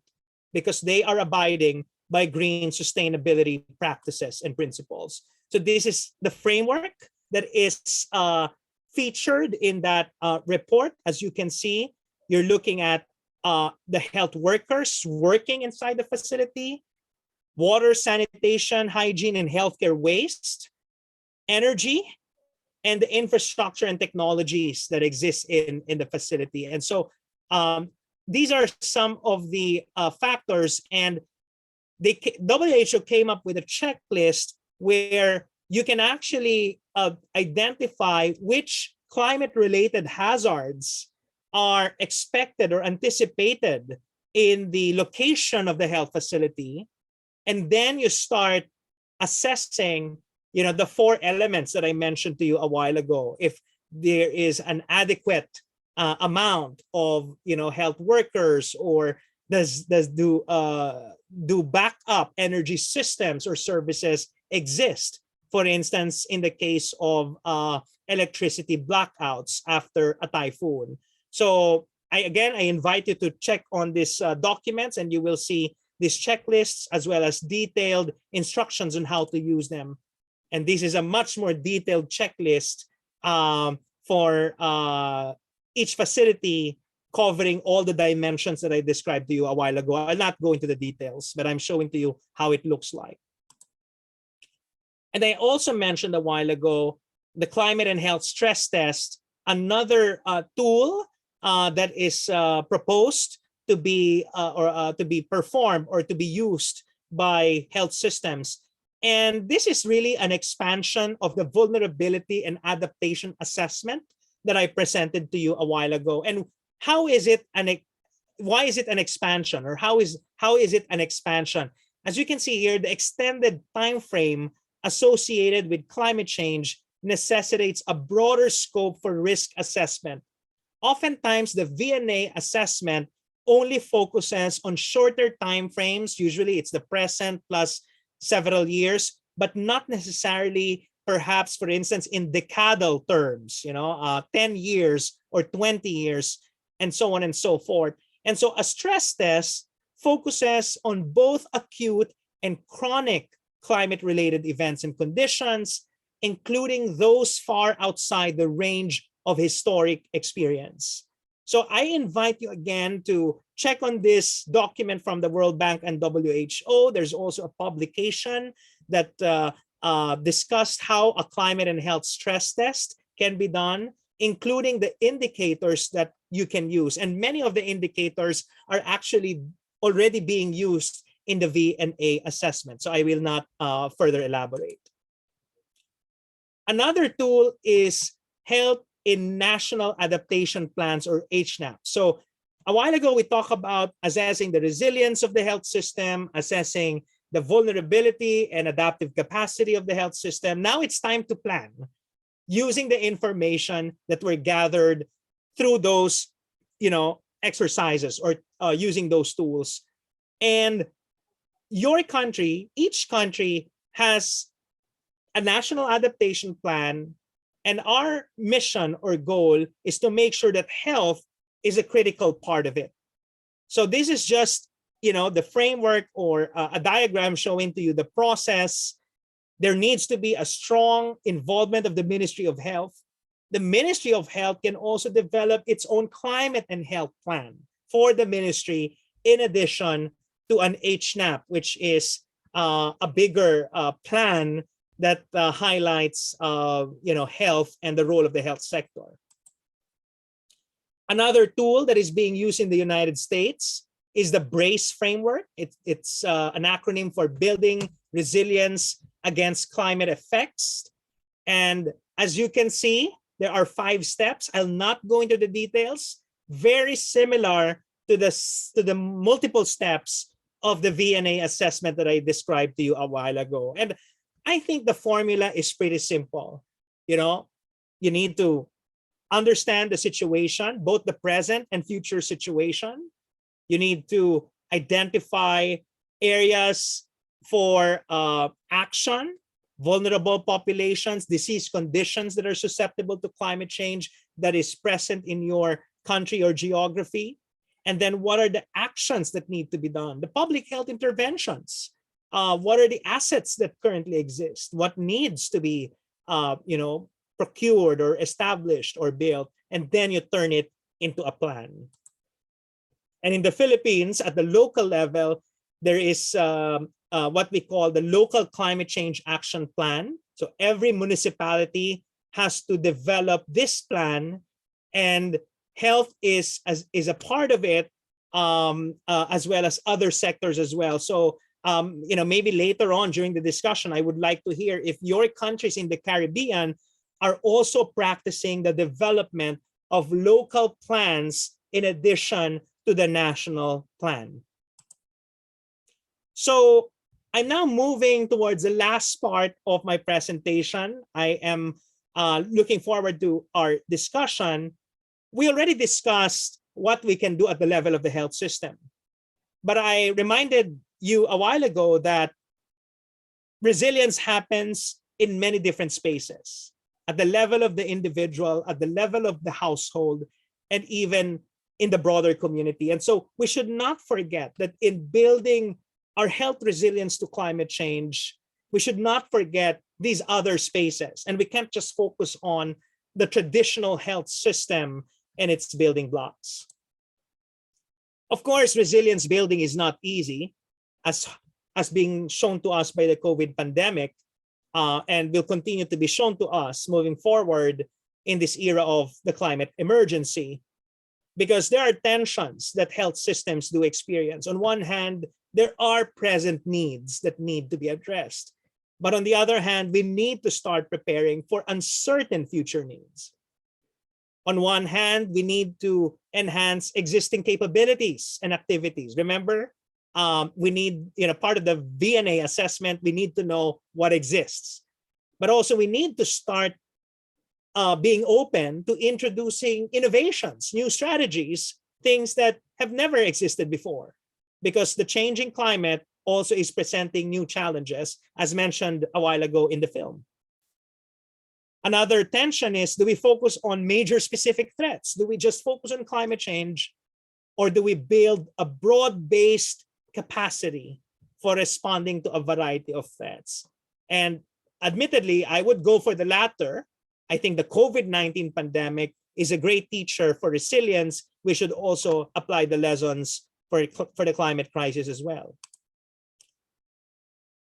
because they are abiding by green sustainability practices and principles. So this is the framework that is featured in that report. As you can see, you're looking at the health workers working inside the facility, water, sanitation, hygiene, and healthcare waste, energy, and the infrastructure and technologies that exist in the facility. And so these are some of the factors, and the WHO came up with a checklist where you can actually identify which climate-related hazards are expected or anticipated in the location of the health facility. And then you start assessing, the 4 elements that I mentioned to you a while ago. If there is an adequate amount of, health workers, or do backup energy systems or services exist? For instance, in the case of electricity blackouts after a typhoon. So I invite you to check on these documents, and you will see these checklists as well as detailed instructions on how to use them. And this is a much more detailed checklist for each facility, covering all the dimensions that I described to you a while ago. I'll not go into the details, but I'm showing to you how it looks like. And I also mentioned a while ago the climate and health stress test, another tool that is proposed to be to be performed or to be used by health systems. And this is really an expansion of the vulnerability and adaptation assessment that I presented to you a while ago. And how is it why is it an expansion, or how is it an expansion? As you can see here, the extended time frame associated with climate change necessitates a broader scope for risk assessment. Oftentimes, the VNA assessment only focuses on shorter time frames. Usually, it's the present plus several years, but not necessarily, perhaps, for instance, in decadal terms, 10 years or 20 years, and so on and so forth. And so a stress test focuses on both acute and chronic climate-related events and conditions, including those far outside the range of historic experience. So I invite you again to check on this document from the World Bank and WHO. There's also a publication that discussed how a climate and health stress test can be done, including the indicators that you can use. And many of the indicators are actually already being used in the VNA assessment. So I will not further elaborate. Another tool is Health in National Adaptation Plans, or HNAP. So a while ago, we talked about assessing the resilience of the health system, assessing the vulnerability and adaptive capacity of the health system. Now it's time to plan using the information that were gathered through those, exercises, or using those tools. And your country, each country has a national adaptation plan. And our mission or goal is to make sure that health is a critical part of it. So this is just, the framework, or a diagram showing to you the process. There needs to be a strong involvement of the Ministry of Health. the Ministry of Health can also develop its own climate and health plan for the ministry, in addition to an HNAP, which is a bigger plan that highlights health and the role of the health sector. Another tool that is being used in the United States is the BRACE framework. It's an acronym for Building Resilience Against Climate Effects. And as you can see, there are 5 steps. I'll not go into the details. Very similar to the multiple steps of the VNA assessment that I described to you a while ago. And I think the formula is pretty simple. You need to understand the situation, both the present and future situation. You need to identify areas for action, vulnerable populations, disease conditions that are susceptible to climate change that is present in your country or geography. And then what are the actions that need to be done? The public health interventions. What are the assets that currently exist? What needs to be procured or established or built? And then you turn it into a plan. And in the Philippines, at the local level, there is what we call the Local Climate Change Action Plan. So every municipality has to develop this plan, and health is a part of it, as well as other sectors as well. So maybe later on during the discussion, I would like to hear if your countries in the Caribbean are also practicing the development of local plans in addition to the national plan. So I'm now moving towards the last part of my presentation. I am looking forward to our discussion. We already discussed what we can do at the level of the health system. But I reminded you a while ago that resilience happens in many different spaces, at the level of the individual, at the level of the household, and even in the broader community. And so we should not forget that in building our health resilience to climate change, we should not forget these other spaces. And we can't just focus on the traditional health system and its building blocks. Of course, resilience building is not easy, as being shown to us by the COVID pandemic, and will continue to be shown to us moving forward in this era of the climate emergency, because there are tensions that health systems do experience. On one hand, there are present needs that need to be addressed. But on the other hand, we need to start preparing for uncertain future needs. On one hand, we need to enhance existing capabilities and activities. Remember, we need, part of the VNA assessment, we need to know what exists. But also we need to start being open to introducing innovations, new strategies, things that have never existed before. Because the changing climate also is presenting new challenges, as mentioned a while ago in the film. Another tension is, do we focus on major specific threats? Do we just focus on climate change? Or do we build a broad-based capacity for responding to a variety of threats? And admittedly, I would go for the latter. I think the COVID-19 pandemic is a great teacher for resilience. We should also apply the lessons for the climate crisis as well.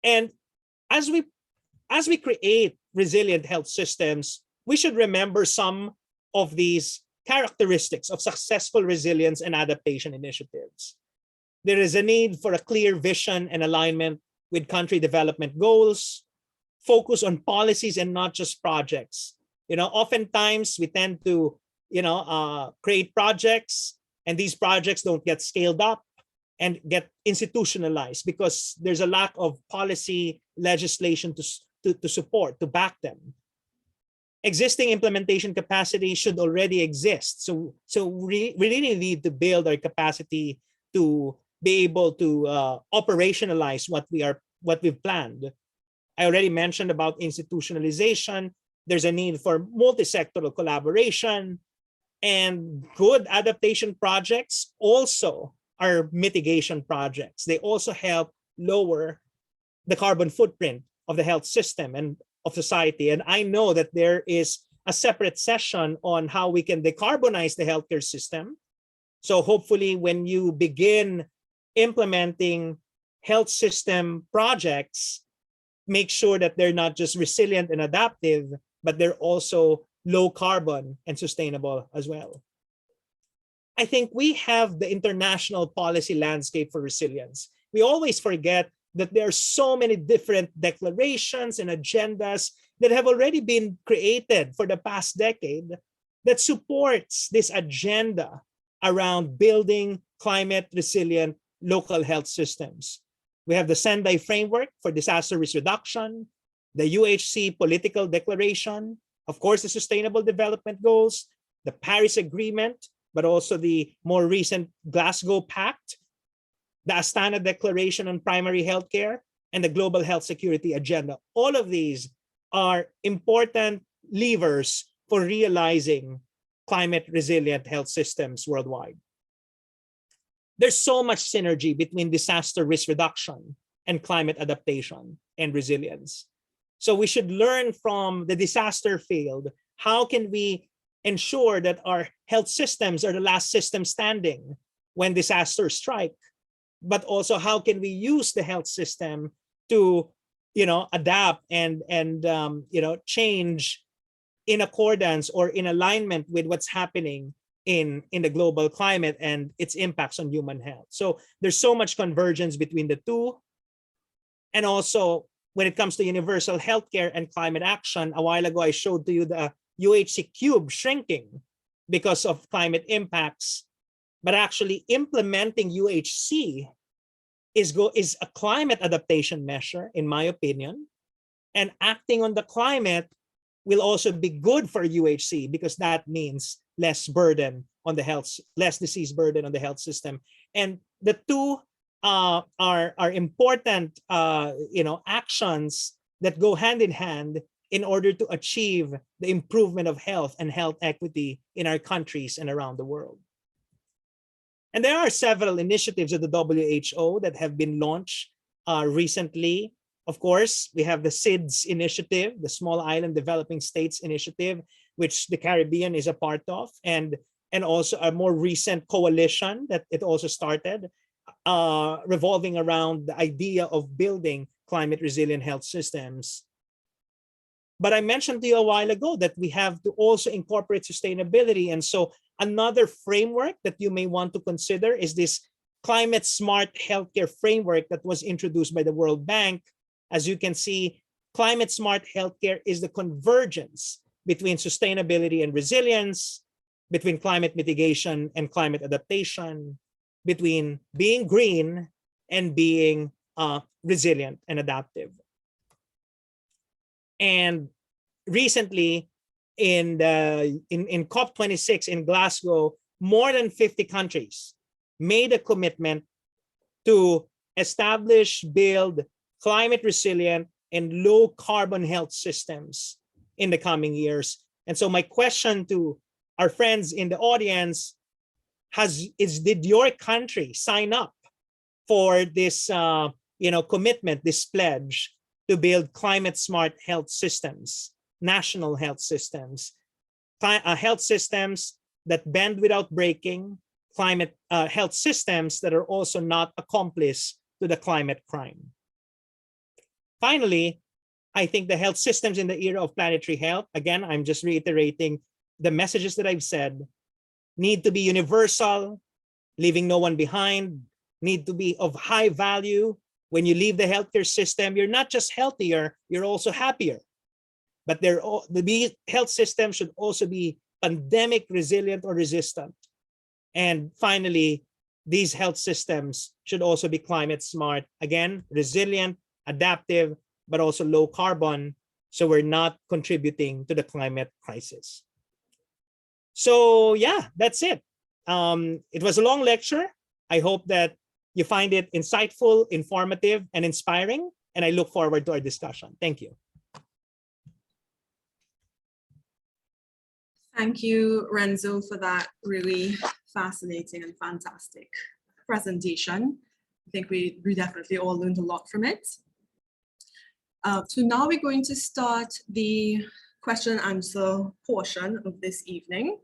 And as we create resilient health systems, we should remember some of these characteristics of successful resilience and adaptation initiatives. There is a need for a clear vision and alignment with country development goals, focus on policies and not just projects. Oftentimes we tend to, create projects, and these projects don't get scaled up and get institutionalized because there's a lack of policy legislation to support, to back them. Existing implementation capacity should already exist. So we really need to build our capacity to be able to operationalize what we've planned. I already mentioned about institutionalization. There's a need for multi-sectoral collaboration, and good adaptation projects also are mitigation projects. They also help lower the carbon footprint of the health system and of society. And I know that there is a separate session on how we can decarbonize the healthcare system. So hopefully when you begin implementing health system projects, make sure that they're not just resilient and adaptive, but they're also low carbon and sustainable as well. I think we have the international policy landscape for resilience. We always forget that there are so many different declarations and agendas that have already been created for the past decade that supports this agenda around building climate resilient local health systems. We have the Sendai Framework for Disaster Risk Reduction, the UHC Political Declaration, of course, the Sustainable Development Goals, the Paris Agreement, but also the more recent Glasgow Pact, the Astana Declaration on Primary Healthcare, and the Global Health Security Agenda. All of these are important levers for realizing climate resilient health systems worldwide. There's so much synergy between disaster risk reduction and climate adaptation and resilience. So we should learn from the disaster field. How can we ensure that our health systems are the last system standing when disasters strike? But also, how can we use the health system to, adapt and change in accordance or in alignment with what's happening in the global climate and its impacts on human health. So there's so much convergence between the two. And also, when it comes to universal healthcare and climate action, a while ago I showed to you the UHC cube shrinking because of climate impacts, but actually implementing UHC is a climate adaptation measure, in my opinion, and acting on the climate will also be good for UHC because that means less burden on the health, less disease burden on the health system. And the two are important, actions that go hand in hand in order to achieve the improvement of health and health equity in our countries and around the world. And there are several initiatives of the WHO that have been launched recently. Of course, we have the SIDS initiative, the Small Island Developing States initiative, which the Caribbean is a part of, and also a more recent coalition that it also started, revolving around the idea of building climate resilient health systems. But I mentioned to you a while ago that we have to also incorporate sustainability. And so another framework that you may want to consider is this climate smart healthcare framework that was introduced by the World Bank. As you can see, climate smart healthcare is the convergence between sustainability and resilience, between climate mitigation and climate adaptation, between being green and being resilient and adaptive. And recently, in COP26 in Glasgow, more than 50 countries made a commitment to establish, build climate resilient and low carbon health systems in the coming years. And so my question to our friends in the audience did your country sign up for this commitment, this pledge to build climate smart health systems, national health systems, health systems that bend without breaking, climate health systems that are also not accomplice to the climate crime. Finally, I think the health systems in the era of planetary health, again, I'm just reiterating the messages that I've said, need to be universal, leaving no one behind, need to be of high value. When you leave the healthcare system, you're not just healthier, you're also happier. But the health system should also be pandemic resilient or resistant. And finally, these health systems should also be climate smart. Again, resilient, adaptive, but also low carbon, so we're not contributing to the climate crisis. So yeah, that's it. It was a long lecture. I hope that you find it insightful, informative, and inspiring, and I look forward to our discussion. Thank you. Thank you, Renzo, for that really fascinating and fantastic presentation. I think we definitely all learned a lot from it. So now we're going to start the question and answer portion of this evening.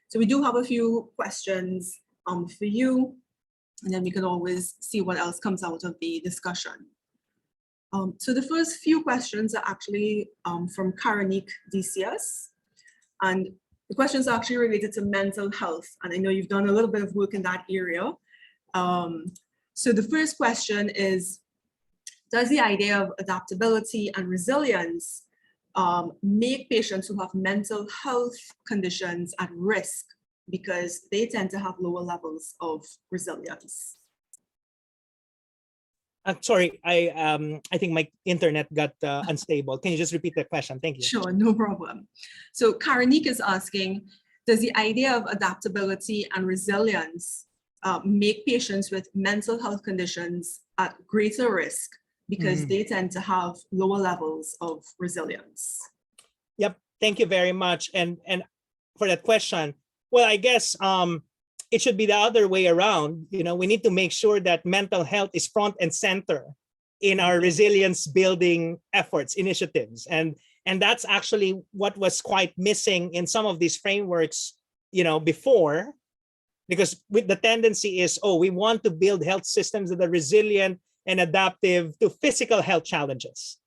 So we do have a few questions for you, and then we can always see what else comes out of the discussion. So the first few questions are actually from Karanik DCS, and the questions are actually related to mental health, and I know you've done a little bit of work in that area. So the first question is, does the idea of adaptability and resilience make patients who have mental health conditions at risk because they tend to have lower levels of resilience? Sorry, I think my internet got unstable. Can you just repeat the question? Thank you. Sure, no problem. So Karanik is asking, does the idea of adaptability and resilience make patients with mental health conditions at greater risk because they tend to have lower levels of resilience? Yep, thank you very much. And for that question, well, I guess it should be the other way around. You know, we need to make sure that mental health is front and center in our resilience building efforts, initiatives. And that's actually what was quite missing in some of these frameworks, you know, before, because with the tendency is, oh, we want to build health systems that are resilient and adaptive to physical health challenges.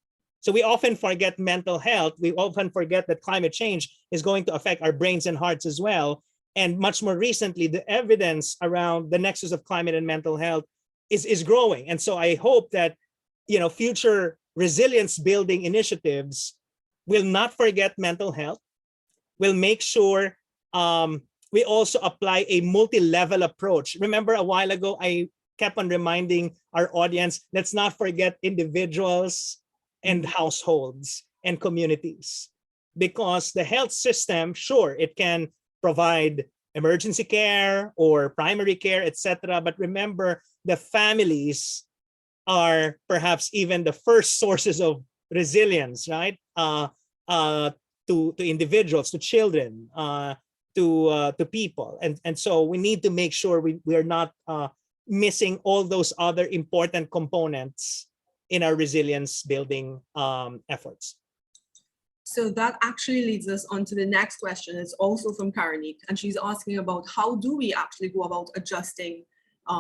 So we often forget mental health. We often forget that climate change is going to affect our brains and hearts as well. And much more recently, the evidence around the nexus of climate and mental health is growing. And so I hope that, you know, future resilience building initiatives will not forget mental health. We'll make sure we also apply a multi-level approach. Remember a while ago, I kept on reminding our audience, let's not forget individuals and households and communities, because the health system, sure, it can provide emergency care or primary care, etc. But remember, the families are perhaps even the first sources of resilience, right? To individuals, to children, to people, and so we need to make sure we are not missing all those other important components in our resilience building efforts. So that actually leads us on to the next question. It's also from Karanik, and she's asking about how do we actually go about adjusting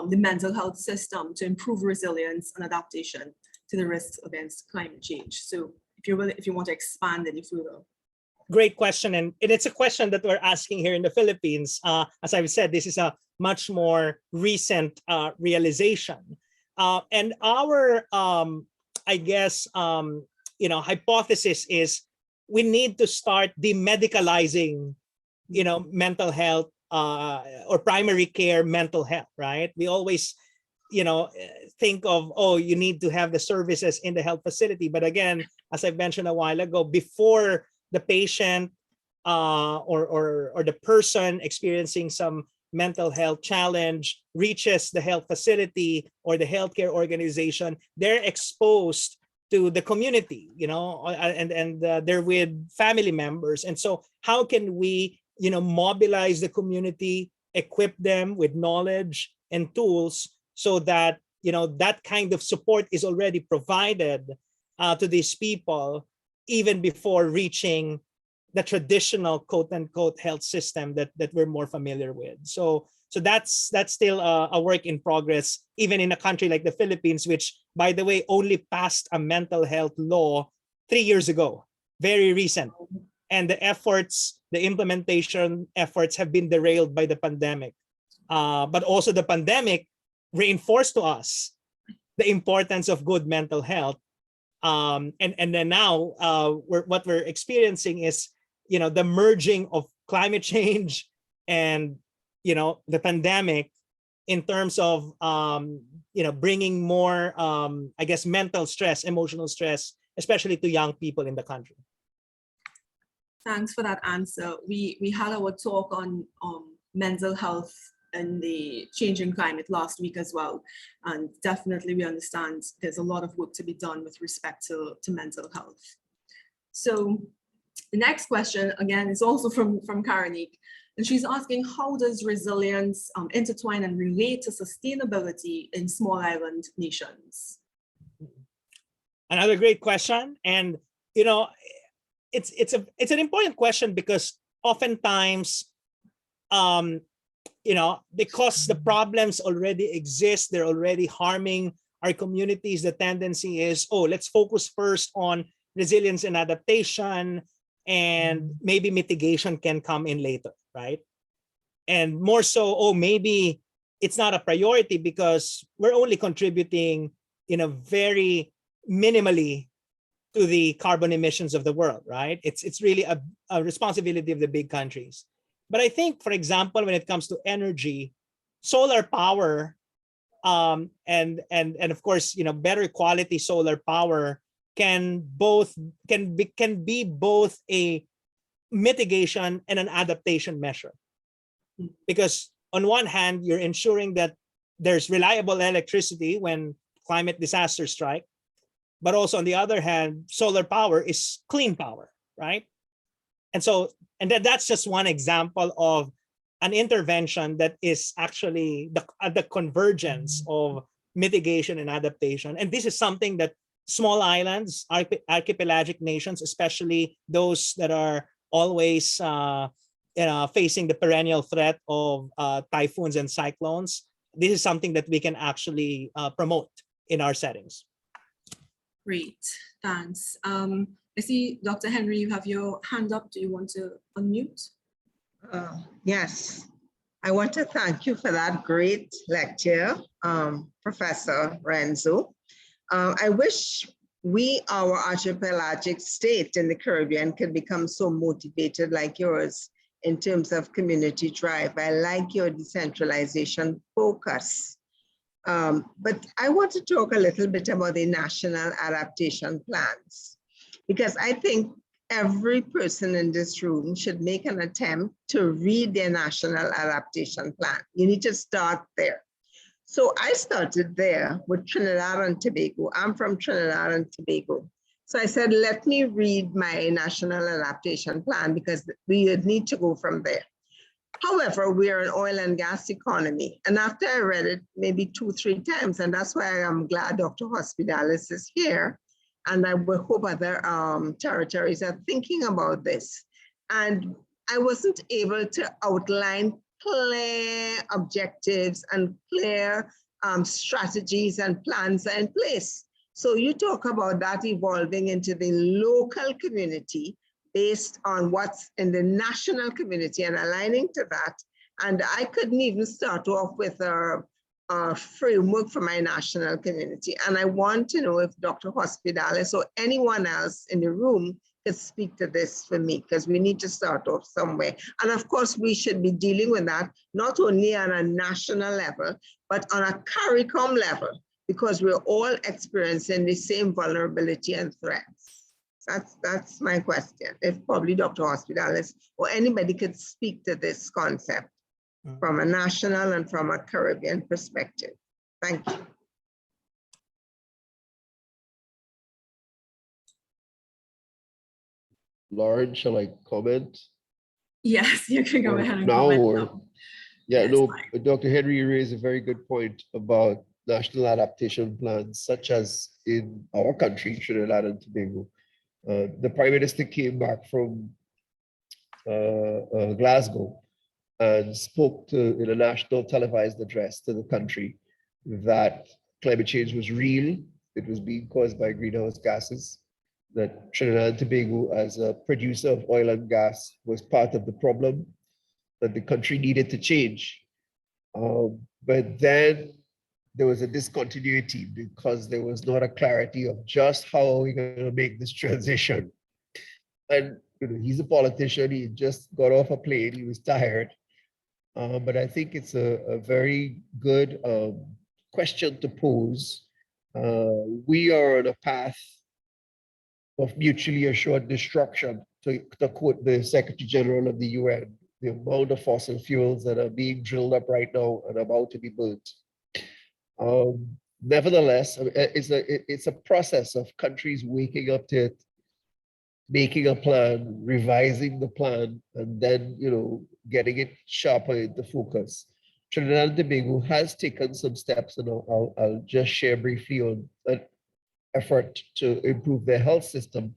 the mental health system to improve resilience and adaptation to the risks against climate change. So if you want to expand any further. Great question, and it's a question that we're asking here in the Philippines. As I've said, this is a much more recent realization, and our, I guess, you know, hypothesis is we need to start demedicalizing, you know, mental health or primary care mental health, right? We always, you know, think of, oh, you need to have the services in the health facility. But again, as I mentioned a while ago, before the patient or the person experiencing some mental health challenge reaches the health facility or the healthcare organization, they're exposed to the community, you know, and they're with family members. And so how can we, you know, mobilize the community, equip them with knowledge and tools so that, you know, that kind of support is already provided to these people even before reaching the traditional quote unquote health system that we're more familiar with. So that's still a work in progress, even in a country like the Philippines, which, by the way, only passed a mental health law 3 years ago, very recent. And the efforts, the implementation efforts have been derailed by the pandemic. But also the pandemic reinforced to us the importance of good mental health. And then now what we're experiencing is, you know, the merging of climate change and, you know, the pandemic in terms of, you know, bringing more, I guess, mental stress, emotional stress, especially to young people in the country. Thanks for that answer. We had our talk on mental health and the changing climate last week as well. And definitely we understand there's a lot of work to be done with respect to mental health. So the next question, again, is also from Karanik. And she's asking, how does resilience intertwine and relate to sustainability in small island nations? Another great question. And, you know, it's an important question because oftentimes, because the problems already exist, they're already harming our communities. The tendency is, oh, let's focus first on resilience and adaptation, and maybe mitigation can come in later, right? And more so, oh, maybe it's not a priority because we're only contributing very minimally to the carbon emissions of the world, right? It's really a responsibility of the big countries. But I think, for example, when it comes to energy, solar power, and of course, better quality solar power can be both a mitigation and an adaptation measure. Because on one hand, you're ensuring that there's reliable electricity when climate disasters strike, but also on the other hand, solar power is clean power, right? And that's just one example of an intervention that is actually the convergence of mitigation and adaptation. And this is something that small islands, archipelagic nations, especially those that are always facing the perennial threat of typhoons and cyclones, this is something that we can actually promote in our settings. Great, thanks. I see, Dr. Henry, you have your hand up. Do you want to unmute? Yes, I want to thank you for that great lecture, Professor Renzo. I wish our archipelagic state in the Caribbean could become so motivated like yours in terms of community drive. I like your decentralization focus. But I want to talk a little bit about the national adaptation plans, because I think every person in this room should make an attempt to read their national adaptation plan. You need to start there. So I started there with Trinidad and Tobago. I'm from Trinidad and Tobago. So I said, let me read my national adaptation plan because we need to go from there. However, we are an oil and gas economy. And after I read it maybe 2-3 times, and that's why I'm glad Dr. Hospitalis is here, and I will hope other territories are thinking about this. And I wasn't able to outline clear objectives and clear strategies and plans are in place. So you talk about that evolving into the local community based on what's in the national community and aligning to that. And I couldn't even start off with a framework for my national community. And I want to know if Dr. Hospitalis or anyone else in the room could speak to this for me, because we need to start off somewhere. And of course, we should be dealing with that, not only on a national level, but on a CARICOM level, because we're all experiencing the same vulnerability and threats. That's my question. If probably Dr. Hospitalis or anybody could speak to this concept from a national and from a Caribbean perspective. Thank you. Lauren, shall I comment? Yes, you can go ahead and now comment or now. yeah, Yes, no, fine. Dr. Henry raised a very good point about national adaptation plans, such as in our country, Trinidad and Tobago. The Prime Minister came back from Glasgow and spoke in a national televised address to the country that climate change was real, it was being caused by greenhouse gases, that Trinidad and Tobago, as a producer of oil and gas, was part of the problem, that the country needed to change. But then there was a discontinuity because there was not a clarity of just how are we going to make this transition. And he's a politician, he just got off a plane, he was tired. But I think it's a very good question to pose. We are on a path of mutually assured destruction, to quote the Secretary General of the UN, the amount of fossil fuels that are being drilled up right now and about to be burnt. Nevertheless, it's a process of countries waking up to it, making a plan, revising the plan, and then getting it sharper into focus. Trinidad and Tobago has taken some steps, and I'll just share briefly on an effort to improve their health system.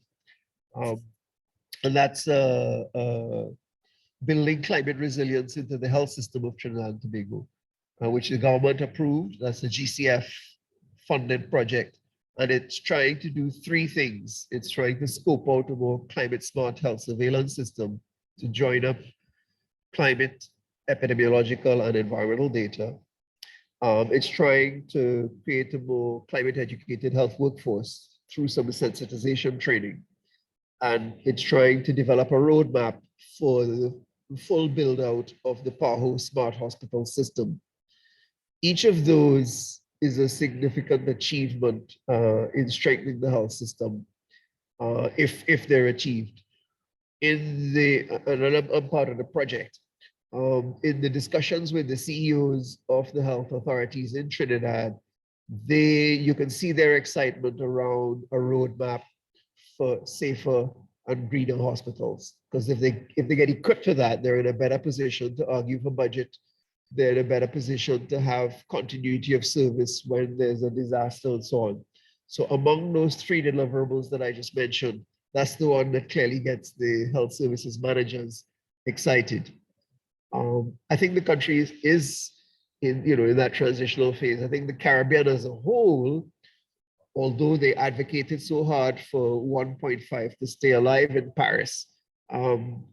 and that's building climate resilience into the health system of Trinidad and Tobago, which the government approved. That's a GCF funded project. And it's trying to do three things. It's trying to scope out a more climate smart health surveillance system to join up climate, epidemiological, and environmental data. It's trying to create a more climate educated health workforce through some sensitization training. And it's trying to develop a roadmap for the full build out of the PAHO smart hospital system. Each of those is a significant achievement in strengthening the health system if they're achieved. And I'm part of the project. In the discussions with the CEOs of the health authorities in Trinidad, you can see their excitement around a roadmap for safer and greener hospitals. Because if they get equipped for that, they're in a better position to argue for budget. They're in a better position to have continuity of service when there's a disaster and so on. So among those three deliverables that I just mentioned, that's the one that clearly gets the health services managers excited. I think the country is in that transitional phase. I think the Caribbean as a whole, although they advocated so hard for 1.5 to stay alive in Paris,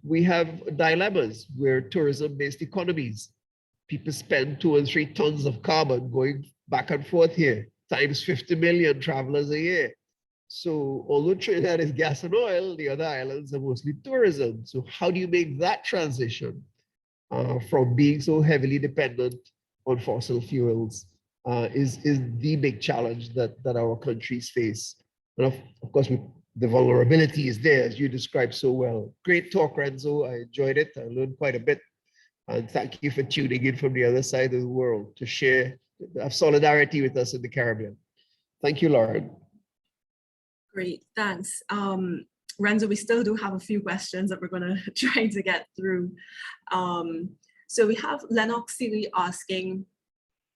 we have dilemmas. We're tourism-based economies. People spend 2 and 3 tons of carbon going back and forth here, times 50 million travelers a year. So although Trinidad is gas and oil, the other islands are mostly tourism. So how do you make that transition from being so heavily dependent on fossil fuels is the big challenge that our countries face. And of course, the vulnerability is there, as you described so well. Great talk, Renzo. I enjoyed it. I learned quite a bit. And thank you for tuning in from the other side of the world to share, have solidarity with us in the Caribbean. Thank you, Lauren. Great, thanks. Renzo, we still do have a few questions that we're going to try to get through. So we have Lennox Seeley asking,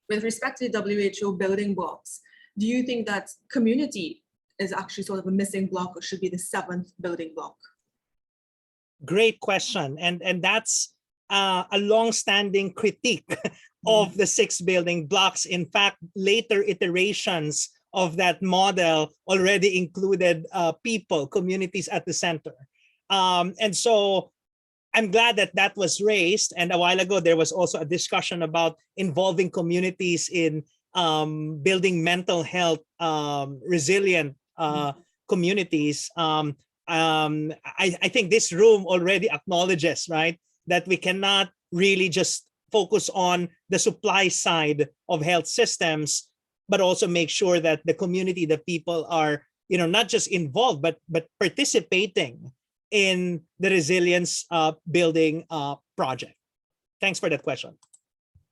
with respect to the WHO building blocks, do you think that community is actually sort of a missing block or should be the 7th building block? Great question. And that's a long-standing critique of the 6 building blocks. In fact, later iterations of that model already included people, communities at the center. And so I'm glad that that was raised. And a while ago, there was also a discussion about involving communities in building mental health resilient communities. I think this room already acknowledges, right, that we cannot really just focus on the supply side of health systems, but also make sure that the community, the people are, not just involved, but participating in the resilience building project. Thanks for that question.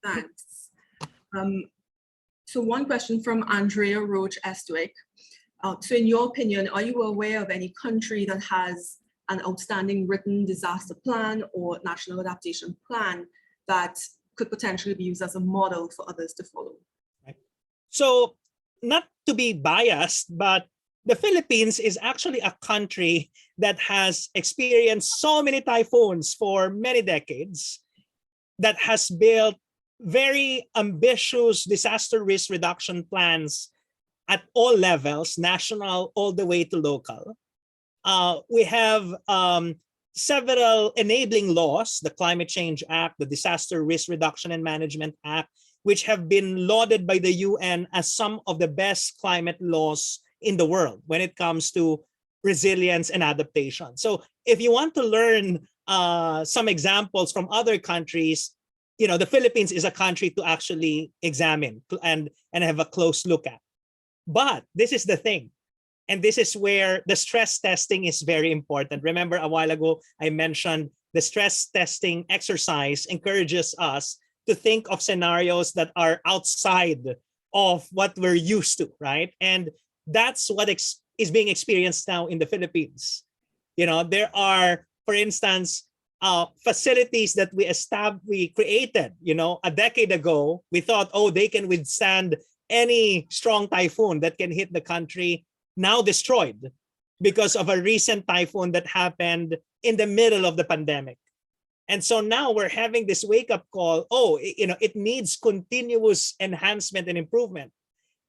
Thanks. So one question from Andrea Roach Estwick. So in your opinion, are you aware of any country that has an outstanding written disaster plan or national adaptation plan that could potentially be used as a model for others to follow? Right. So not to be biased, but the Philippines is actually a country that has experienced so many typhoons for many decades, that has built very ambitious disaster risk reduction plans at all levels, national all the way to local. We have several enabling laws, the Climate Change Act, the Disaster Risk Reduction and Management Act, which have been lauded by the UN as some of the best climate laws in the world when it comes to resilience and adaptation. So if you want to learn some examples from other countries, the Philippines is a country to actually examine and have a close look at. But this is the thing. And this is where the stress testing is very important. Remember a while ago, I mentioned the stress testing exercise encourages us to think of scenarios that are outside of what we're used to, right? And that's what is being experienced now in the Philippines. There are, for instance, facilities that we created, a decade ago. We thought, they can withstand any strong typhoon that can hit the country, now destroyed because of a recent typhoon that happened in the middle of the pandemic. And so now we're having this wake-up call. Oh, it needs continuous enhancement and improvement.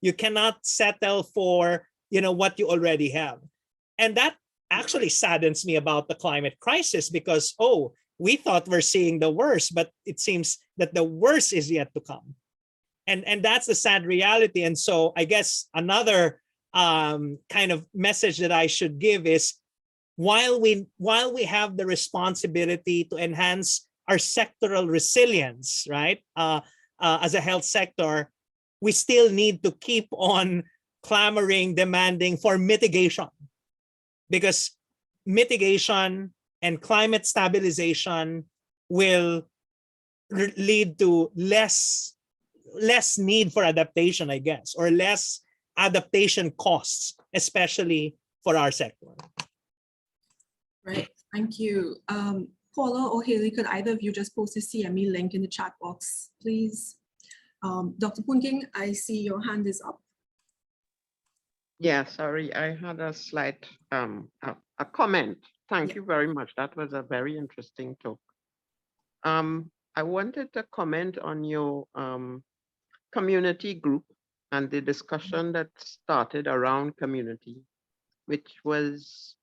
You cannot settle for what you already have. And that actually saddens me about the climate crisis, because we thought we're seeing the worst, but it seems that the worst is yet to come. And that's the sad reality. And so I guess another kind of message that I should give is, while we have the responsibility to enhance our sectoral resilience, right, as a health sector, we still need to keep on clamoring, demanding for mitigation, because mitigation and climate stabilization will lead to less need for adaptation, I guess, or less adaptation costs, especially for our sector. Right, thank you. Paula or Haley, could either of you just post a CME link in the chat box, please? Dr. Punking, I see your hand is up. Yeah, sorry, I had a slight a comment. Thank you very much. That was a very interesting talk. I wanted to comment on your community group and the discussion that started around community, which was,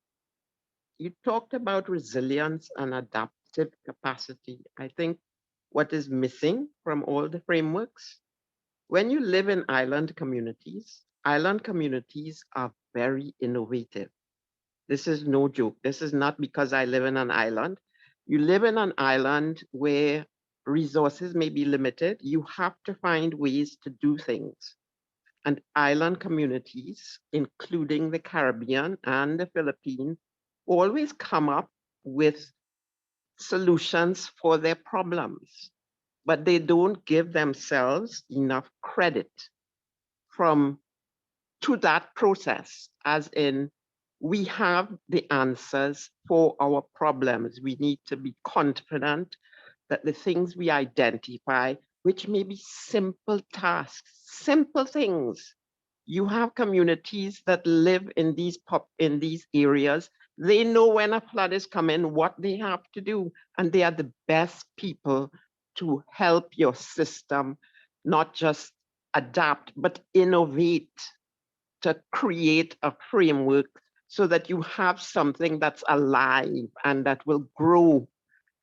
you talked about resilience and adaptive capacity. I think what is missing from all the frameworks, when you live in island communities are very innovative. This is no joke. This is not because I live in an island. You live in an island where resources may be limited. You have to find ways to do things. And island communities, including the Caribbean and the Philippines, always come up with solutions for their problems, but they don't give themselves enough credit to that process, as in, we have the answers for our problems. We need to be confident that the things we identify, which may be simple tasks, simple things. You have communities that live in these areas. They know when a flood is coming, what they have to do, and they are the best people to help your system, not just adapt, but innovate, to create a framework so that you have something that's alive and that will grow,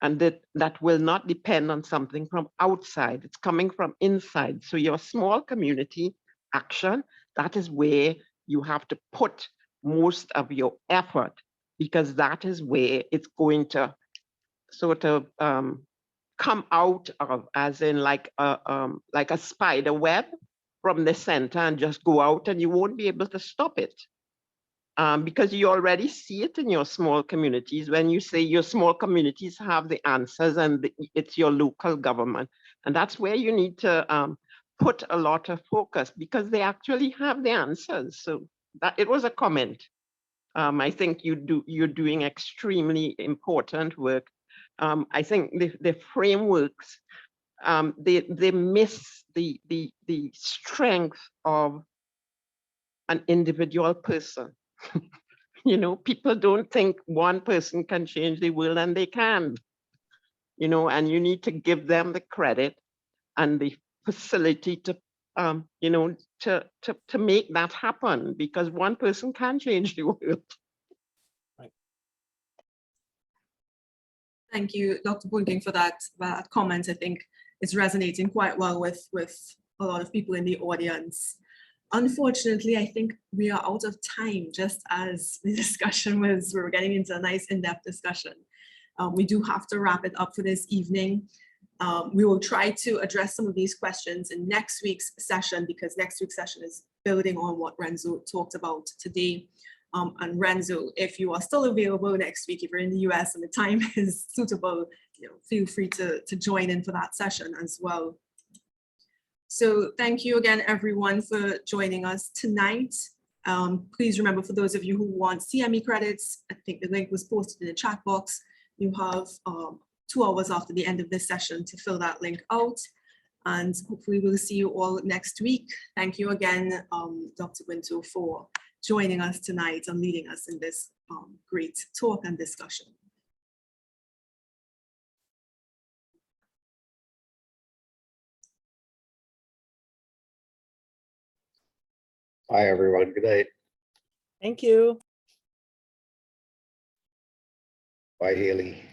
and that will not depend on something from outside. It's coming from inside. So your small community action, that is where you have to put most of your effort, because that is where it's going to sort of come out of, as in like a spider web from the center, and just go out, and you won't be able to stop it. Because you already see it in your small communities. When you say your small communities have the answers, and it's your local government. And that's where you need to put a lot of focus, because they actually have the answers. So that it was a comment. I think you're doing extremely important work. I think the frameworks, they miss the strength of an individual person. People don't think one person can change the world, and they can. And you need to give them the credit and the facility to to make that happen, because one person can change the world. Thank you, Dr. Bunting, for that comment. I think it's resonating quite well with a lot of people in the audience. Unfortunately, I think we are out of time, just as the discussion we were getting into a nice in-depth discussion. We do have to wrap it up for this evening. We will try to address some of these questions in next week's session, because next week's session is building on what Renzo talked about today. And Renzo, if you are still available next week, if you're in the US and the time is suitable, feel free to join in for that session as well. So thank you again, everyone, for joining us tonight. Please remember, for those of you who want CME credits, I think the link was posted in the chat box. You have 2 hours after the end of this session to fill that link out. And hopefully we'll see you all next week. Thank you again, Dr. Wintour, for joining us tonight and leading us in this great talk and discussion. Bye, everyone. Good night. Thank you. Bye, Haley.